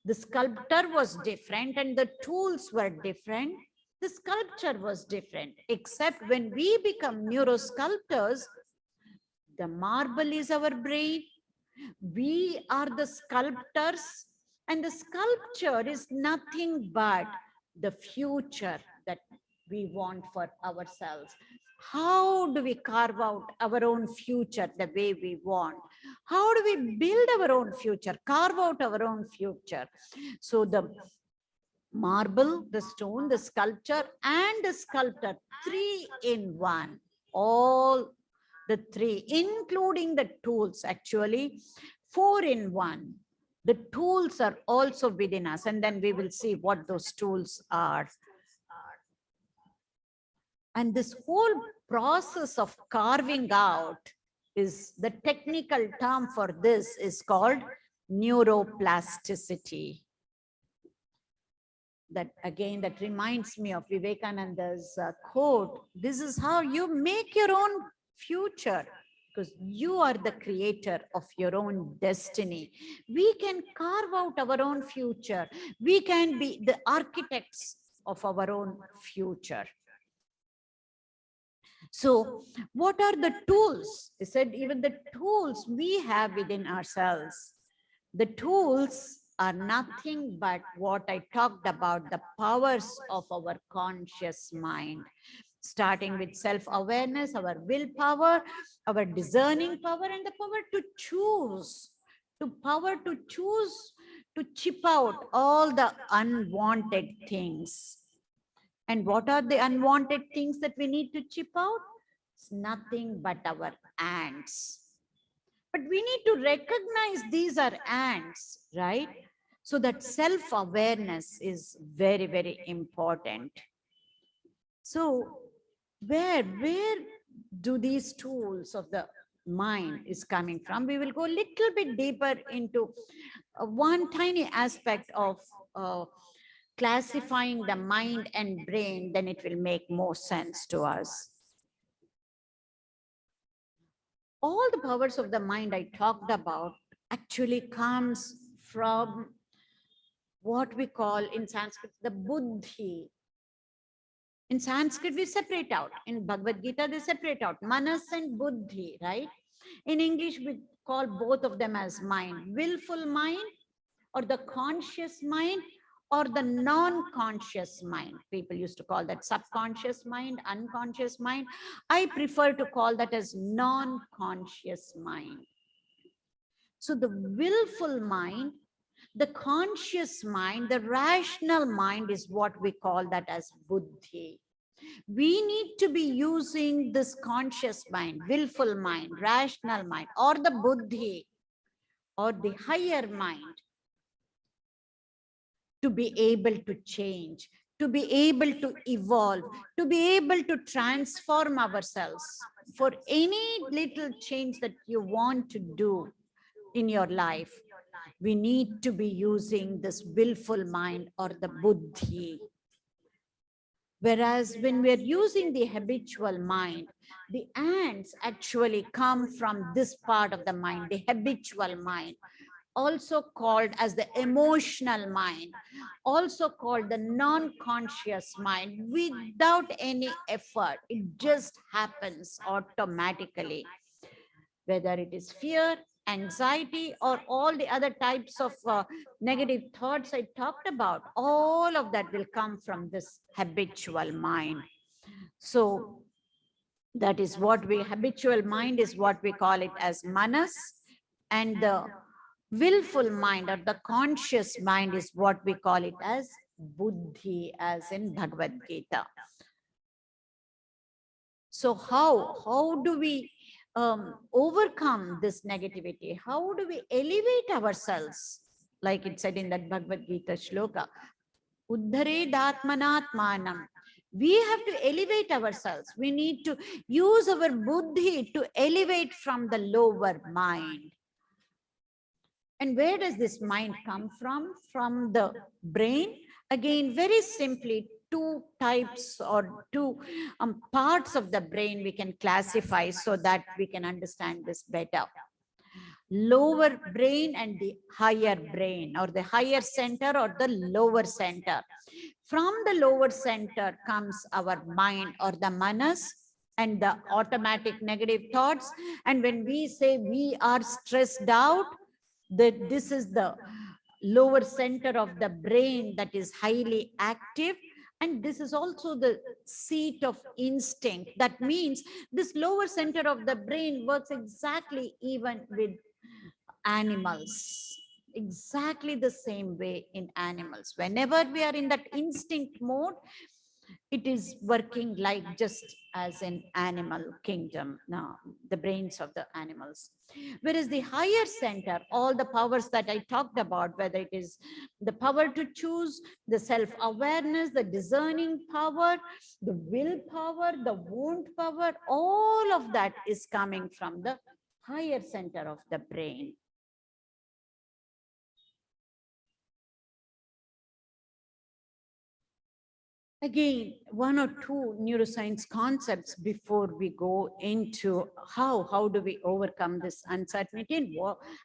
The sculptor was different and the tools were different. The sculpture was different, except when we become neurosculptors, the marble is our brain. We are the sculptors And the sculpture is nothing but the future that we want for ourselves. How do we carve out our own future the way we want? How do we build our own future, carve out our own future? So the marble, the stone, the sculpture, and the sculptor, 3 in 1, all the 3, including the tools, actually 4 in 1. The tools are also within us, and then we will see what those tools are. And this whole process of carving out is, the technical term for this is called neuroplasticity. That again, that reminds me of Vivekananda's quote. This is how you make your own future, because you are the creator of your own destiny. We can carve out our own future. We can be the architects of our own future. So what are the tools? He said, even the tools we have within ourselves. The tools are nothing but what I talked about, the powers of our conscious mind, starting with self-awareness, our willpower, our discerning power, and the power to choose, to chip out all the unwanted things. And what are the unwanted things that we need to chip out? It's nothing but our ants. But we need to recognize these are ants, right? So that self-awareness is very, very important. So where do these tools of the mind is coming from? We will go a little bit deeper into one tiny aspect of classifying the mind and brain, then it will make more sense to us. All the powers of the mind I talked about actually comes from what we call in Sanskrit the buddhi. In Sanskrit, we separate out. In Bhagavad Gita, they separate out manas and buddhi, right? In English, we call both of them as mind. Willful mind, or the conscious mind, or the non-conscious mind. People used to call that subconscious mind, unconscious mind. I prefer to call that as non-conscious mind. So the willful mind, the conscious mind, the rational mind is what we call that as buddhi. We need to be using this conscious mind, willful mind, rational mind, or the buddhi, or the higher mind, to be able to change, to be able to evolve, to be able to transform ourselves. For any little change that you want to do in your life, we need to be using this willful mind or the buddhi. Whereas when we're using the habitual mind, the ants actually come from this part of the mind, the habitual mind, also called as the emotional mind, also called the non-conscious mind. Without any effort, it just happens automatically. Whether it is fear, anxiety, or all the other types of negative thoughts I talked about, all of that will come from this habitual mind. So that is what habitual mind is what we call it as manas, and the willful mind or the conscious mind is what we call it as buddhi, as in Bhagavad Gita. So how do we overcome this negativity? How do we elevate ourselves? Like it said in that Bhagavad Gita shloka, Uddhare Datmanatmanam. We have to elevate ourselves. We need to use our buddhi to elevate from the lower mind. And where does this mind come from? From the brain. Again, very simply, two types or two parts of the brain we can classify so that we can understand this better. Lower brain and the higher brain, or the higher center or the lower center. From the lower center comes our mind or the manas and the automatic negative thoughts. And when we say we are stressed out, that this is the lower center of the brain that is highly active. And this is also the seat of instinct. That means this lower center of the brain works exactly even with animals. Exactly the same way in animals. Whenever we are in that instinct mode, it is working like just as in animal kingdom, now the brains of the animals. Whereas the higher center, all the powers that I talked about, whether it is the power to choose, the self-awareness, the discerning power, the willpower, the wound power, all of that is coming from the higher center of the brain. Again, one or two neuroscience concepts before we go into how do we overcome this uncertainty.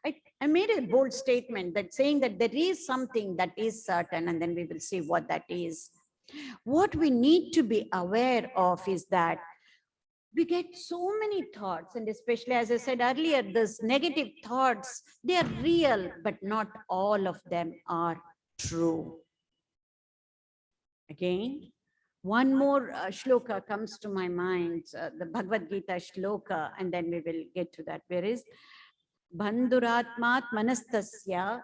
And I made a bold statement that saying that there is something that is certain, and then we will see what that is. What we need to be aware of is that we get so many thoughts, and especially, as I said earlier, these negative thoughts, they are real, but not all of them are true. Again, one more shloka comes to my mind, the Bhagavad Gita shloka, and then we will get to that. Where is Bandhuratmat manastasya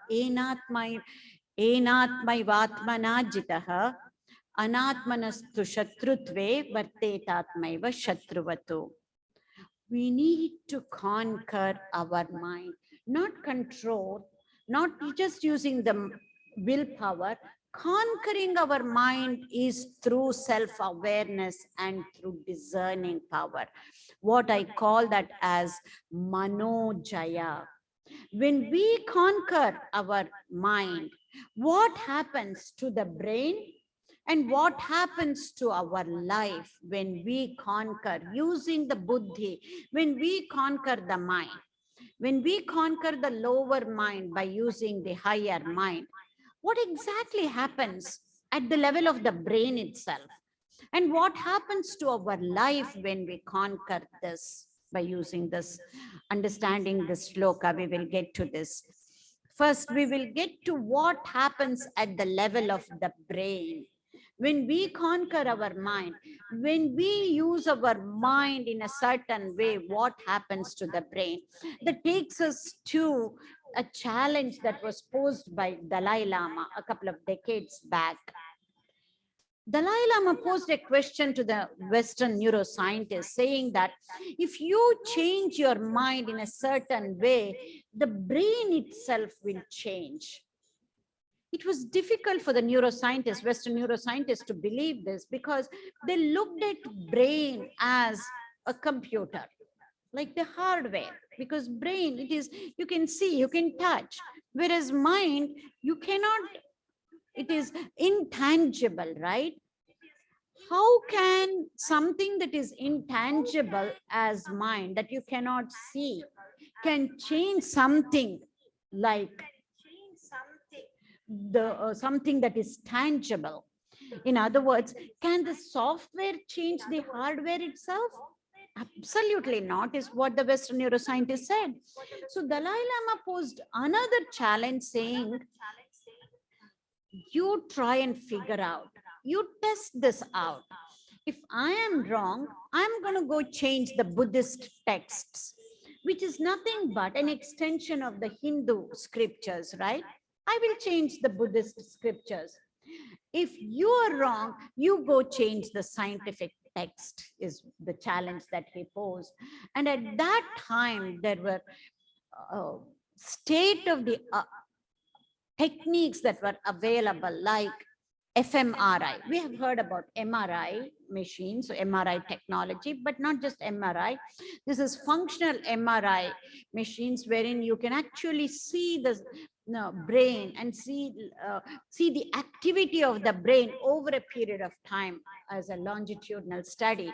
enatmaivatmana jitaha anatmanastu shatrutve vartetatmaiva shatruvatu. We need to conquer our mind, not control, not just using the willpower. Conquering our mind is through self-awareness and through discerning power. What I call that as manojaya. When we conquer our mind, what happens to the brain and what happens to our life when we conquer using the buddhi, when we conquer the mind, when we conquer the lower mind by using the higher mind? What exactly happens at the level of the brain itself? And what happens to our life when we conquer this by using this, understanding this shloka? We will get to this. First, we will get to what happens at the level of the brain. When we conquer our mind, when we use our mind in a certain way, what happens to the brain? That takes us to a challenge that was posed by Dalai Lama a couple of decades back. Dalai Lama posed a question to the Western neuroscientists saying that if you change your mind in a certain way, the brain itself will change. It was difficult for the neuroscientists, Western neuroscientists, to believe this because they looked at brain as a computer, like the hardware, because brain, it is, you can see, you can touch, whereas mind, you cannot, it is intangible, right? How can something that is intangible as mind, that you cannot see, can change something like the something that is tangible? In other words, can the software change the hardware itself? Absolutely not, is what the Western neuroscientist said. So Dalai Lama posed another challenge saying, you try and figure out, you test this out. If I am wrong, I'm going to go change the Buddhist texts, which is nothing but an extension of the Hindu scriptures, right? I will change the Buddhist scriptures. If you are wrong, you go change the scientific text, is the challenge that he posed. And at that time, there were state-of-the-art techniques that were available, like fMRI. We have heard about MRI machines, so MRI technology, but not just MRI. This is functional MRI machines wherein you can actually see the brain and see the activity of the brain over a period of time as a longitudinal study.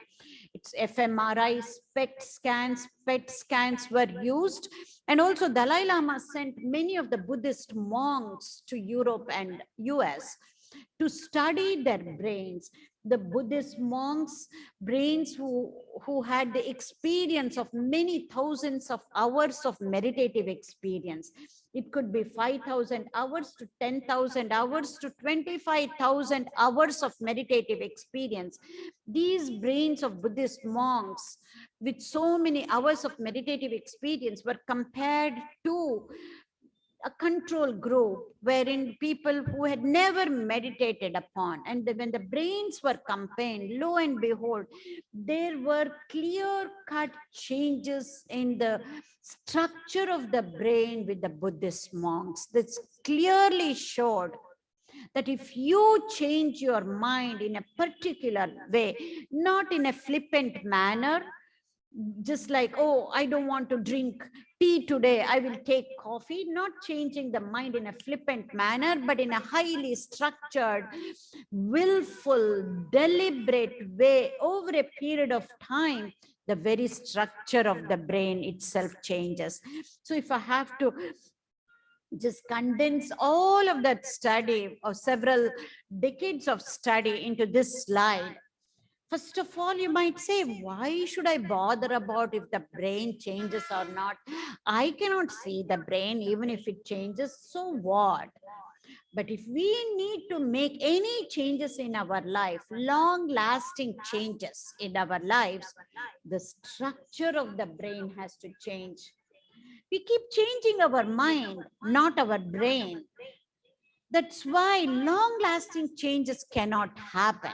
It's fMRI, SPECT scans, PET scans were used. And also Dalai Lama sent many of the Buddhist monks to Europe and US. to study their brains. The Buddhist monks' brains who had the experience of many thousands of hours of meditative experience. It could be 5,000 hours to 10,000 hours to 25,000 hours of meditative experience. These brains of Buddhist monks with so many hours of meditative experience were compared to a control group wherein people who had never meditated upon, and when the brains were compared, lo and behold, there were clear cut changes in the structure of the brain with the Buddhist monks. This clearly showed that if you change your mind in a particular way, not in a flippant manner, just like, oh, I don't want to drink tea today, I will take coffee, not changing the mind in a flippant manner, but in a highly structured, willful, deliberate way over a period of time, the very structure of the brain itself changes. So if I have to just condense all of that study or several decades of study into this slide, first of all, you might say, why should I bother about if the brain changes or not? I cannot see the brain, even if it changes, so what? But if we need to make any changes in our life, long-lasting changes in our lives, the structure of the brain has to change. We keep changing our mind, not our brain. That's why long-lasting changes cannot happen.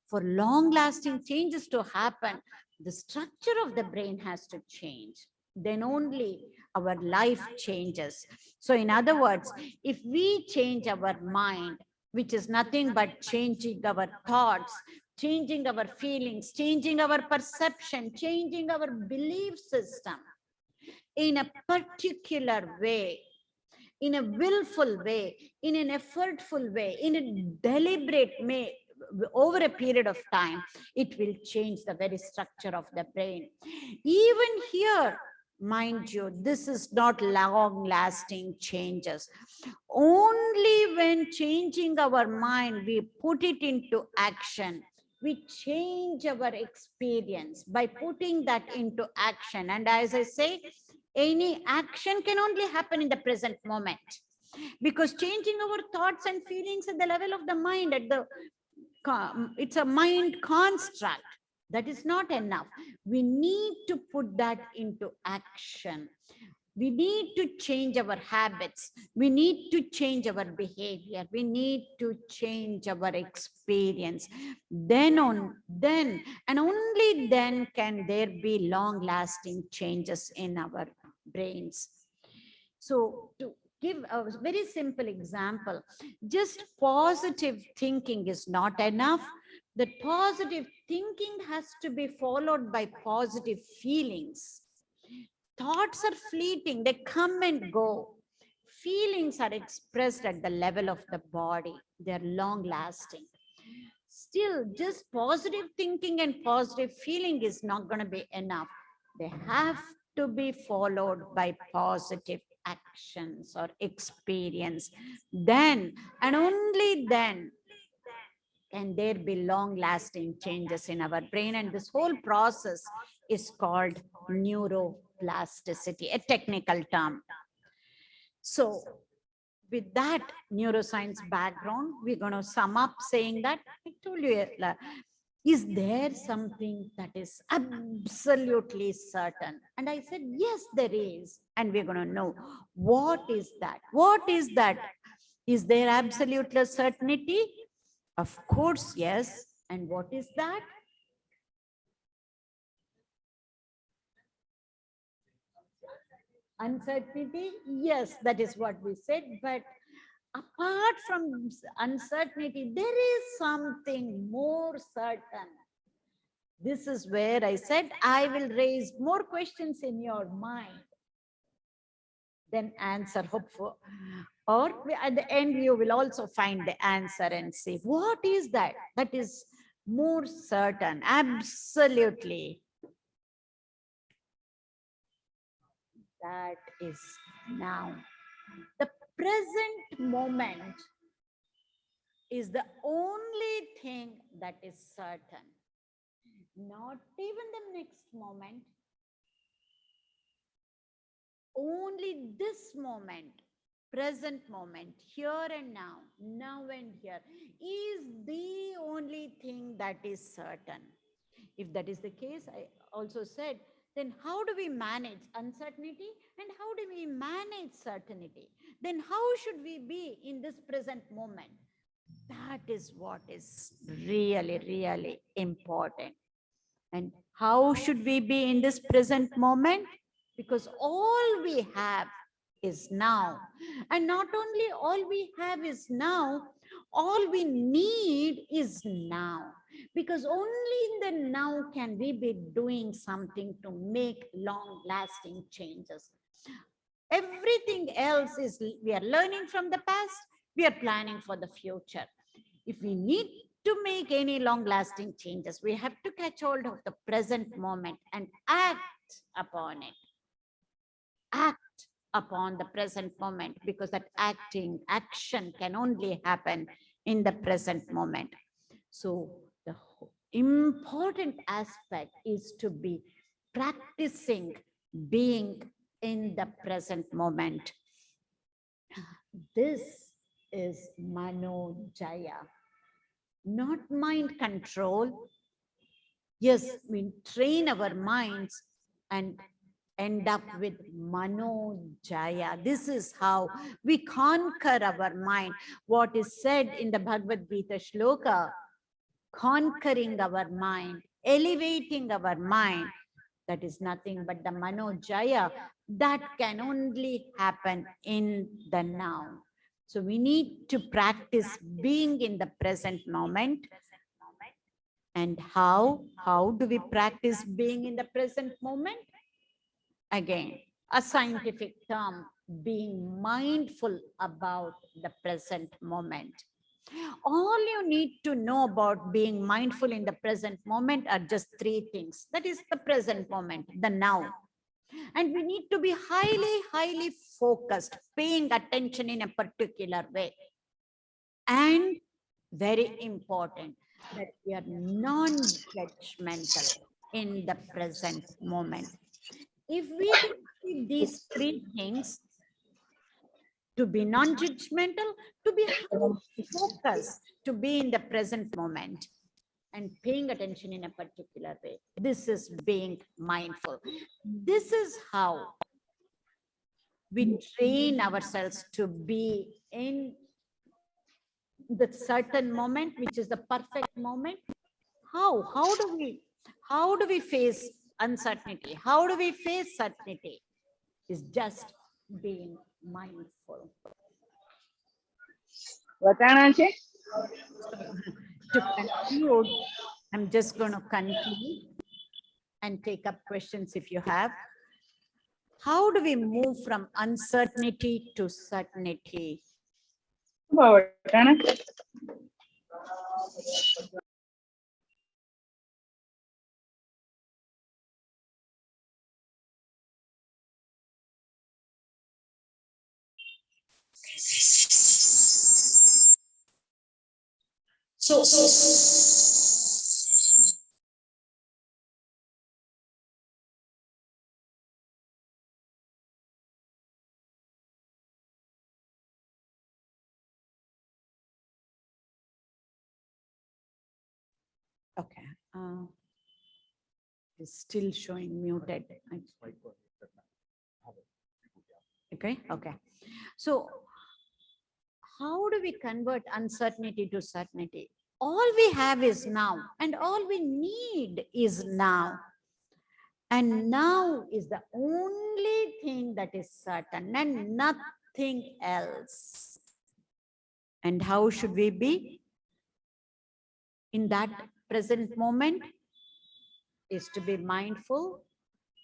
For long-lasting changes to happen, the structure of the brain has to change. Then only our life changes. So in other words, if we change our mind, which is nothing but changing our thoughts, changing our feelings, changing our perception, changing our belief system in a particular way, in a willful way, in an effortful way, in a deliberate way, over a period of time, it will change the very structure of the brain. Even here, mind you, this is not long-lasting changes. Only when changing our mind, we put it into action. We change our experience by putting that into action. And as I say, any action can only happen in the present moment, because changing our thoughts and feelings at the level of the mind, it's a mind construct. That is not enough. We need to put that into action. We need to change our habits. We need to change our behavior. We need to change our experience. Then and only then can there be long-lasting changes in our brains. So to give a very simple example, just positive thinking is not enough. That positive thinking has to be followed by positive feelings. Thoughts are fleeting, they come and go. Feelings are expressed at the level of the body, they're long lasting. Still, just positive thinking and positive feeling is not going to be enough. They have to be followed by positive actions or experience. Then and only then can there be long-lasting changes in our brain. And this whole process is called neuroplasticity, a technical term. So with that neuroscience background, we're going to sum up saying that I told you, is there something that is absolutely certain? And I said, yes, there is. And we're going to know what is that? What is that? Is there absolute certainty? Of course, yes. And what is that? Uncertainty? Yes, that is what we said. But apart from uncertainty, there is something more certain. This is where I said I will raise more questions in your mind than answer, hopeful. Or at the end, you will also find the answer and say, what is that? That is more certain, absolutely. That is now. The present moment is the only thing that is certain. Not even the next moment. Only this moment, present moment, here and now, now and here, is the only thing that is certain. If that is the case, I also said, then how do we manage uncertainty and how do we manage certainty? Then how should we be in this present moment? That is what is really, really important. And how should we be in this present moment? Because all we have is now. And not only all we have is now, all we need is now. Because only in the now can we be doing something to make long lasting changes. Everything else is, we are learning from the past, we are planning for the future. If we need to make any long lasting changes, we have to catch hold of the present moment and act upon it. Act upon the present moment, because that action can only happen in the present moment. So the important aspect is to be practicing being in the present moment. This is Mano Jaya, not mind control. Yes, we train our minds and end up with Mano Jaya. This is how we conquer our mind. What is said in the Bhagavad Gita shloka, conquering our mind, elevating our mind, that is nothing but the Mano Jaya. That can only happen in the now. So we need to practice being in the present moment. And how do we practice being in the present moment? Again, a scientific term, being mindful about the present moment. All you need to know about being mindful in the present moment are just three things. That is the present moment, the now. And we need to be highly focused, paying attention in a particular way. And very important, that we are non-judgmental in the present moment. If we do these three things, to be non-judgmental, to be focused, to be in the present moment and paying attention in a particular way. This is being mindful. This is how we train ourselves to be in the certain moment, which is the perfect moment. How do we face uncertainty? How do we face certainty? Is just being mindful. To conclude, I'm just going to conclude and take up questions if you have. How do we move from uncertainty to certainty? Okay. It's still showing muted. Okay. So how do we convert uncertainty to certainty? All we have is now, and all we need is now. And now is the only thing that is certain and nothing else. And how should we be in that present moment? Is to be mindful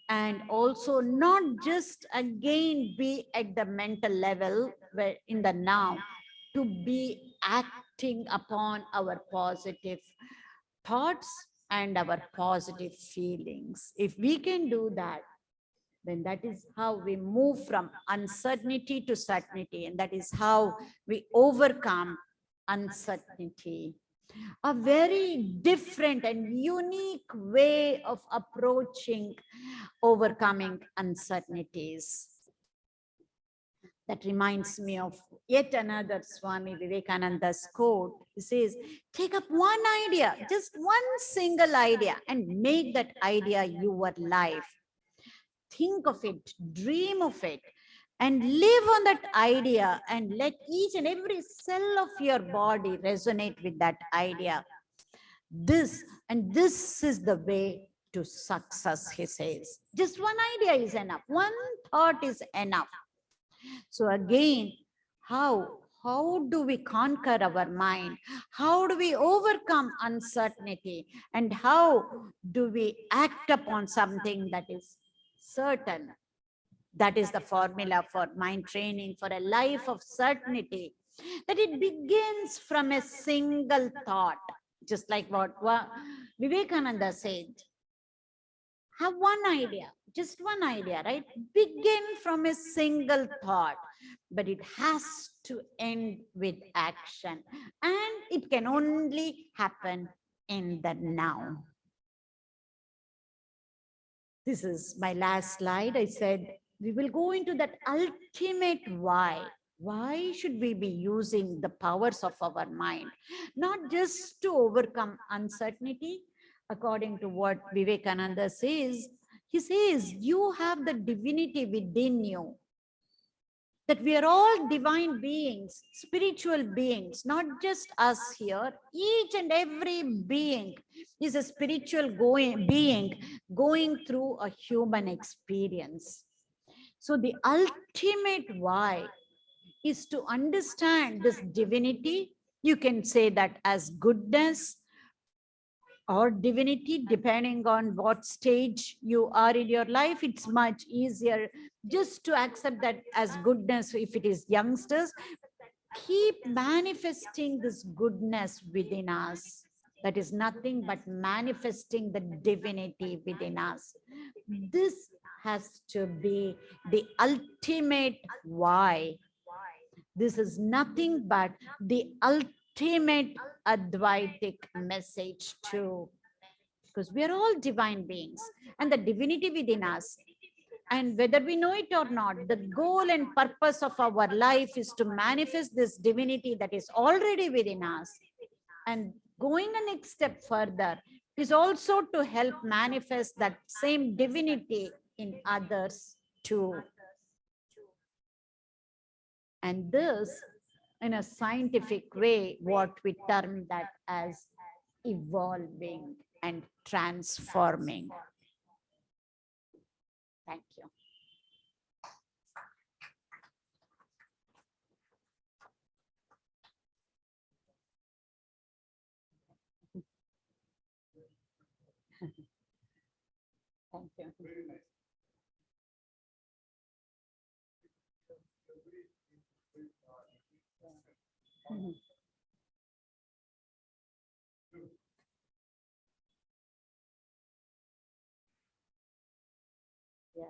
and also not just again be at the mental level where in the now, to be acting upon our positive thoughts and our positive feelings. If we can do that, then that is how we move from uncertainty to certainty, and that is how we overcome uncertainty. A very different and unique way of approaching overcoming uncertainties. That reminds me of yet another Swami Vivekananda's quote. He says, take up one idea, just one single idea, and make that idea your life. Think of it, dream of it, and live on that idea, and let each and every cell of your body resonate with that idea. This is the way to success, he says. Just one idea is enough. One thought is enough. So again, how do we conquer our mind? How do we overcome uncertainty? And how do we act upon something that is certain? That is the formula for mind training, for a life of certainty, that it begins from a single thought, just like what Vivekananda said. Have one idea, just one idea, right? Begin from a single thought, but it has to end with action. And it can only happen in the now. This is my last slide. I said, we will go into that ultimate why. Why should we be using the powers of our mind? Not just to overcome uncertainty. According to what Vivekananda says, he says, you have the divinity within you. That we are all divine beings, spiritual beings, not just us here. Each and every being is a spiritual being going through a human experience. So the ultimate why is to understand this divinity. You can say that as goodness or divinity, depending on what stage you are in your life. It's much easier just to accept that as goodness. If it is youngsters, keep manifesting this goodness within us. That is nothing but manifesting the divinity within us. This has to be the ultimate why. This is nothing but the ultimate Advaitic message too, because we are all divine beings and the divinity within us. And whether we know it or not, the goal and purpose of our life is to manifest this divinity that is already within us. And going a next step further is also to help manifest that same divinity in others too. And this, in a scientific way, what we term that as evolving and transforming. Thank you. Thank you. Mhm. Yeah,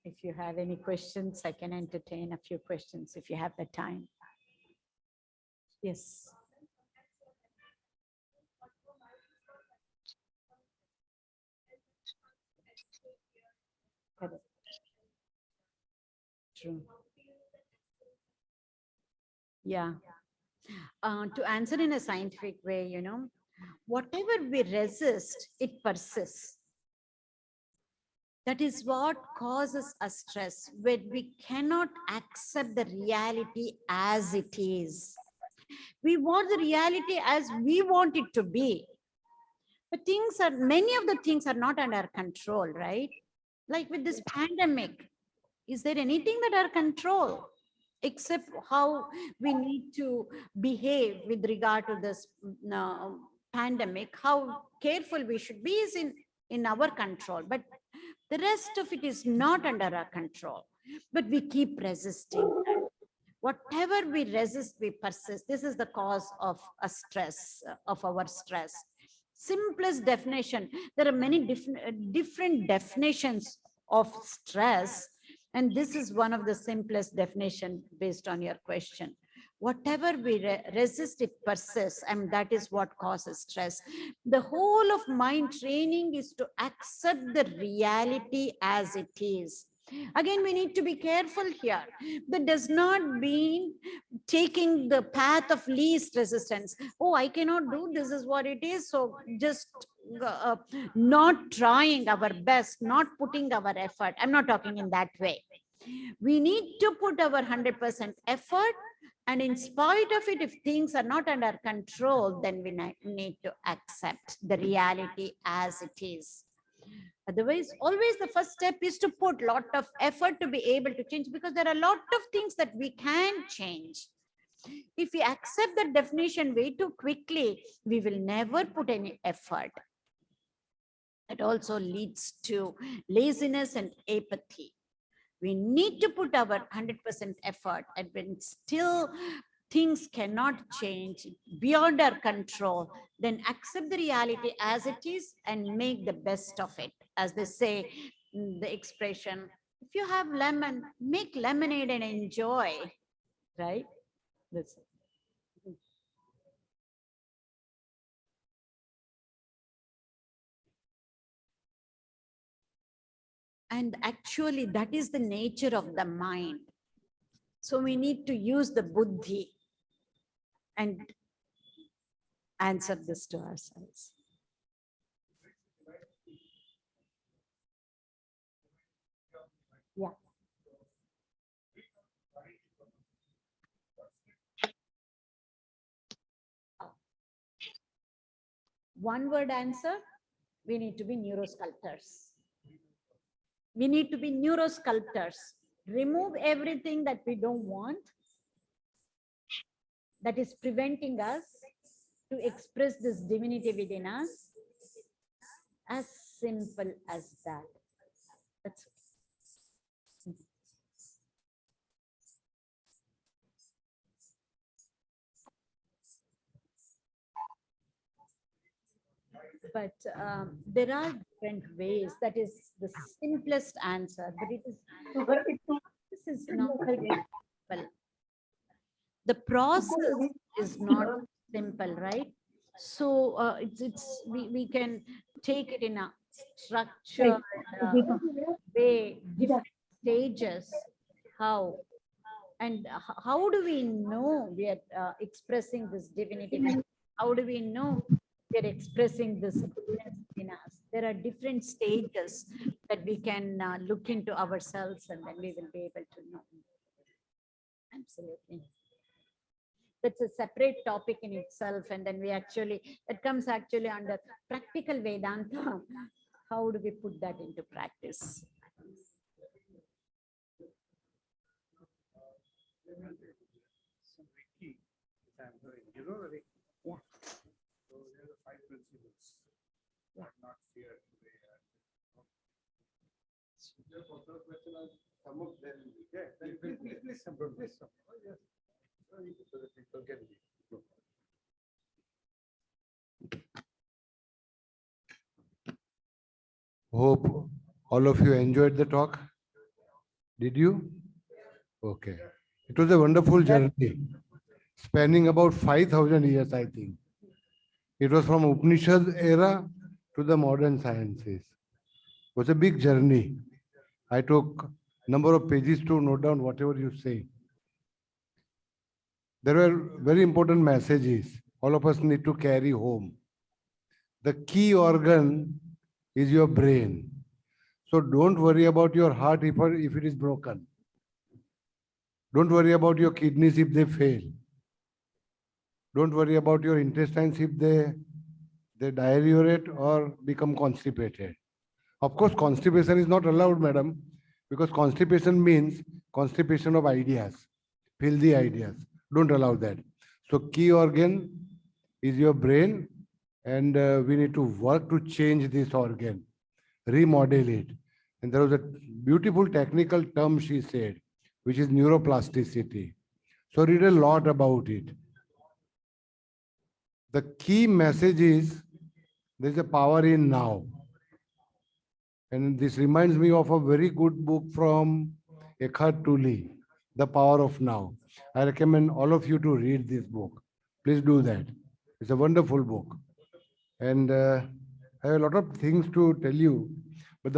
if you have any questions, I can entertain a few questions if you have the time. Yes. Correct. True. Yeah. To answer in a scientific way, you know, whatever we resist, it persists. That is what causes us stress, when we cannot accept the reality as it is. We want the reality as we want it to be. But many of the things are not under our control, right? Like with this pandemic, is there anything that our control? Except how we need to behave with regard to this pandemic, how careful we should be is in our control, but the rest of it is not under our control. But we keep resisting. Whatever we resist, we persist. This is the cause of a stress, of our stress. Simplest definition. There are many different definitions of stress. And this is one of the simplest definition based on your question. Whatever we resist, it persists, and that is what causes stress. The whole of mind training is to accept the reality as it is. Again, we need to be careful here. That does not mean taking the path of least resistance. Oh, I cannot do, this is what it is. So just not trying our best, not putting our effort. I'm not talking in that way. We need to put our 100% effort. And in spite of it, if things are not under control, then we need to accept the reality as it is. Otherwise, always the first step is to put a lot of effort to be able to change, because there are a lot of things that we can change. If we accept the definition way too quickly, we will never put any effort. It also leads to laziness and apathy. We need to put our 100% effort, and when still things cannot change beyond our control, then accept the reality as it is and make the best of it. As they say, the expression, if you have lemon, make lemonade and enjoy, right? That's it. And actually, that is the nature of the mind. So we need to use the buddhi and answer this to ourselves. Yeah. One word answer, we need to be neurosculptors. We need to be neurosculptors. Remove everything that we don't want, that is preventing us to express this divinity within us. As simple as that. That's it. But there are different ways. That is the simplest answer, but it is, this is not simple. The process is not simple, right? So we can take it in a structured way, different stages. How? And how do we know we are expressing this divinity? How do we know we are expressing this in us? There are different stages that we can look into ourselves, and then we will be able to know. Absolutely. That's a separate topic in itself, and then that comes actually under practical Vedanta. How do we put that into practice? Yeah. So there are 5 principles. Yeah. Not fear today. Some of them. Yeah, please, some. Oh, yes. So that people can be. Hope all of you enjoyed the talk. Did you? Okay. It was a wonderful journey, spanning about 5,000 years, I think. It was from Upanishad era to the modern sciences. It was a big journey. I took number of pages to note down whatever you say. There were very important messages all of us need to carry home. The key organ is your brain. So don't worry about your heart if it is broken. Don't worry about your kidneys if they fail. Don't worry about your intestines if they diarrheate or become constipated. Of course, constipation is not allowed, madam, because constipation means constipation of ideas, filthy ideas. Don't allow that. So key organ is your brain, and we need to work to change this organ, remodel it. And there was a beautiful technical term she said, which is neuroplasticity. So read a lot about it. The key message is there's a power in now. And this reminds me of a very good book from Eckhart Tolle, The Power of Now. I recommend all of you to read this book. Please do that. It's a wonderful book. And I have a lot of things to tell you, but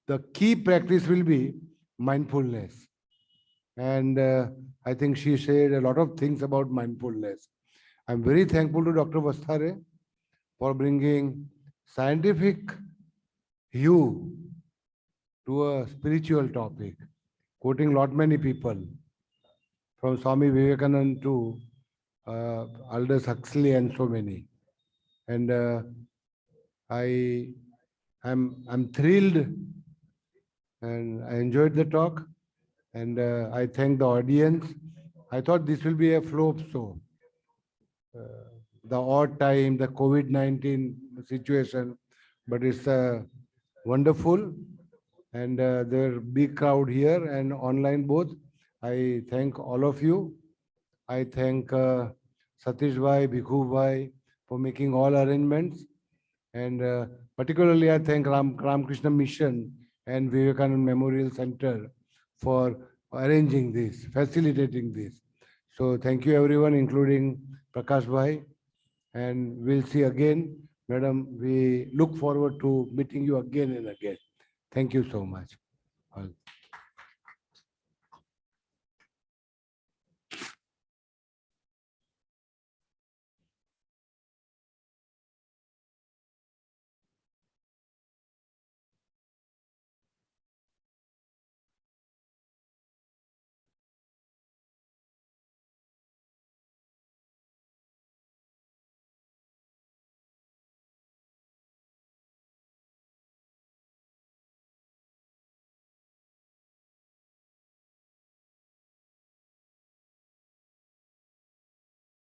the key practice will be mindfulness. And I think she said a lot of things about mindfulness. I'm very thankful to Dr. Vasthare for bringing scientific hue to a spiritual topic, quoting lot many people from Swami Vivekananda to Aldous Huxley and so many. And I'm thrilled and I enjoyed the talk and I thank the audience. I thought this will be a flow show. The odd time, the COVID-19 situation, but it's wonderful and there are big crowd here and online both. I thank all of you. I thank Satish Bhai, Bhikhu Bhai for making all arrangements. And particularly I thank Ramakrishna Mission and Vivekananda Memorial Center for arranging this, facilitating this. So thank you everyone, including Prakash Bhai. And we'll see again. Madam, we look forward to meeting you again and again. Thank you so much.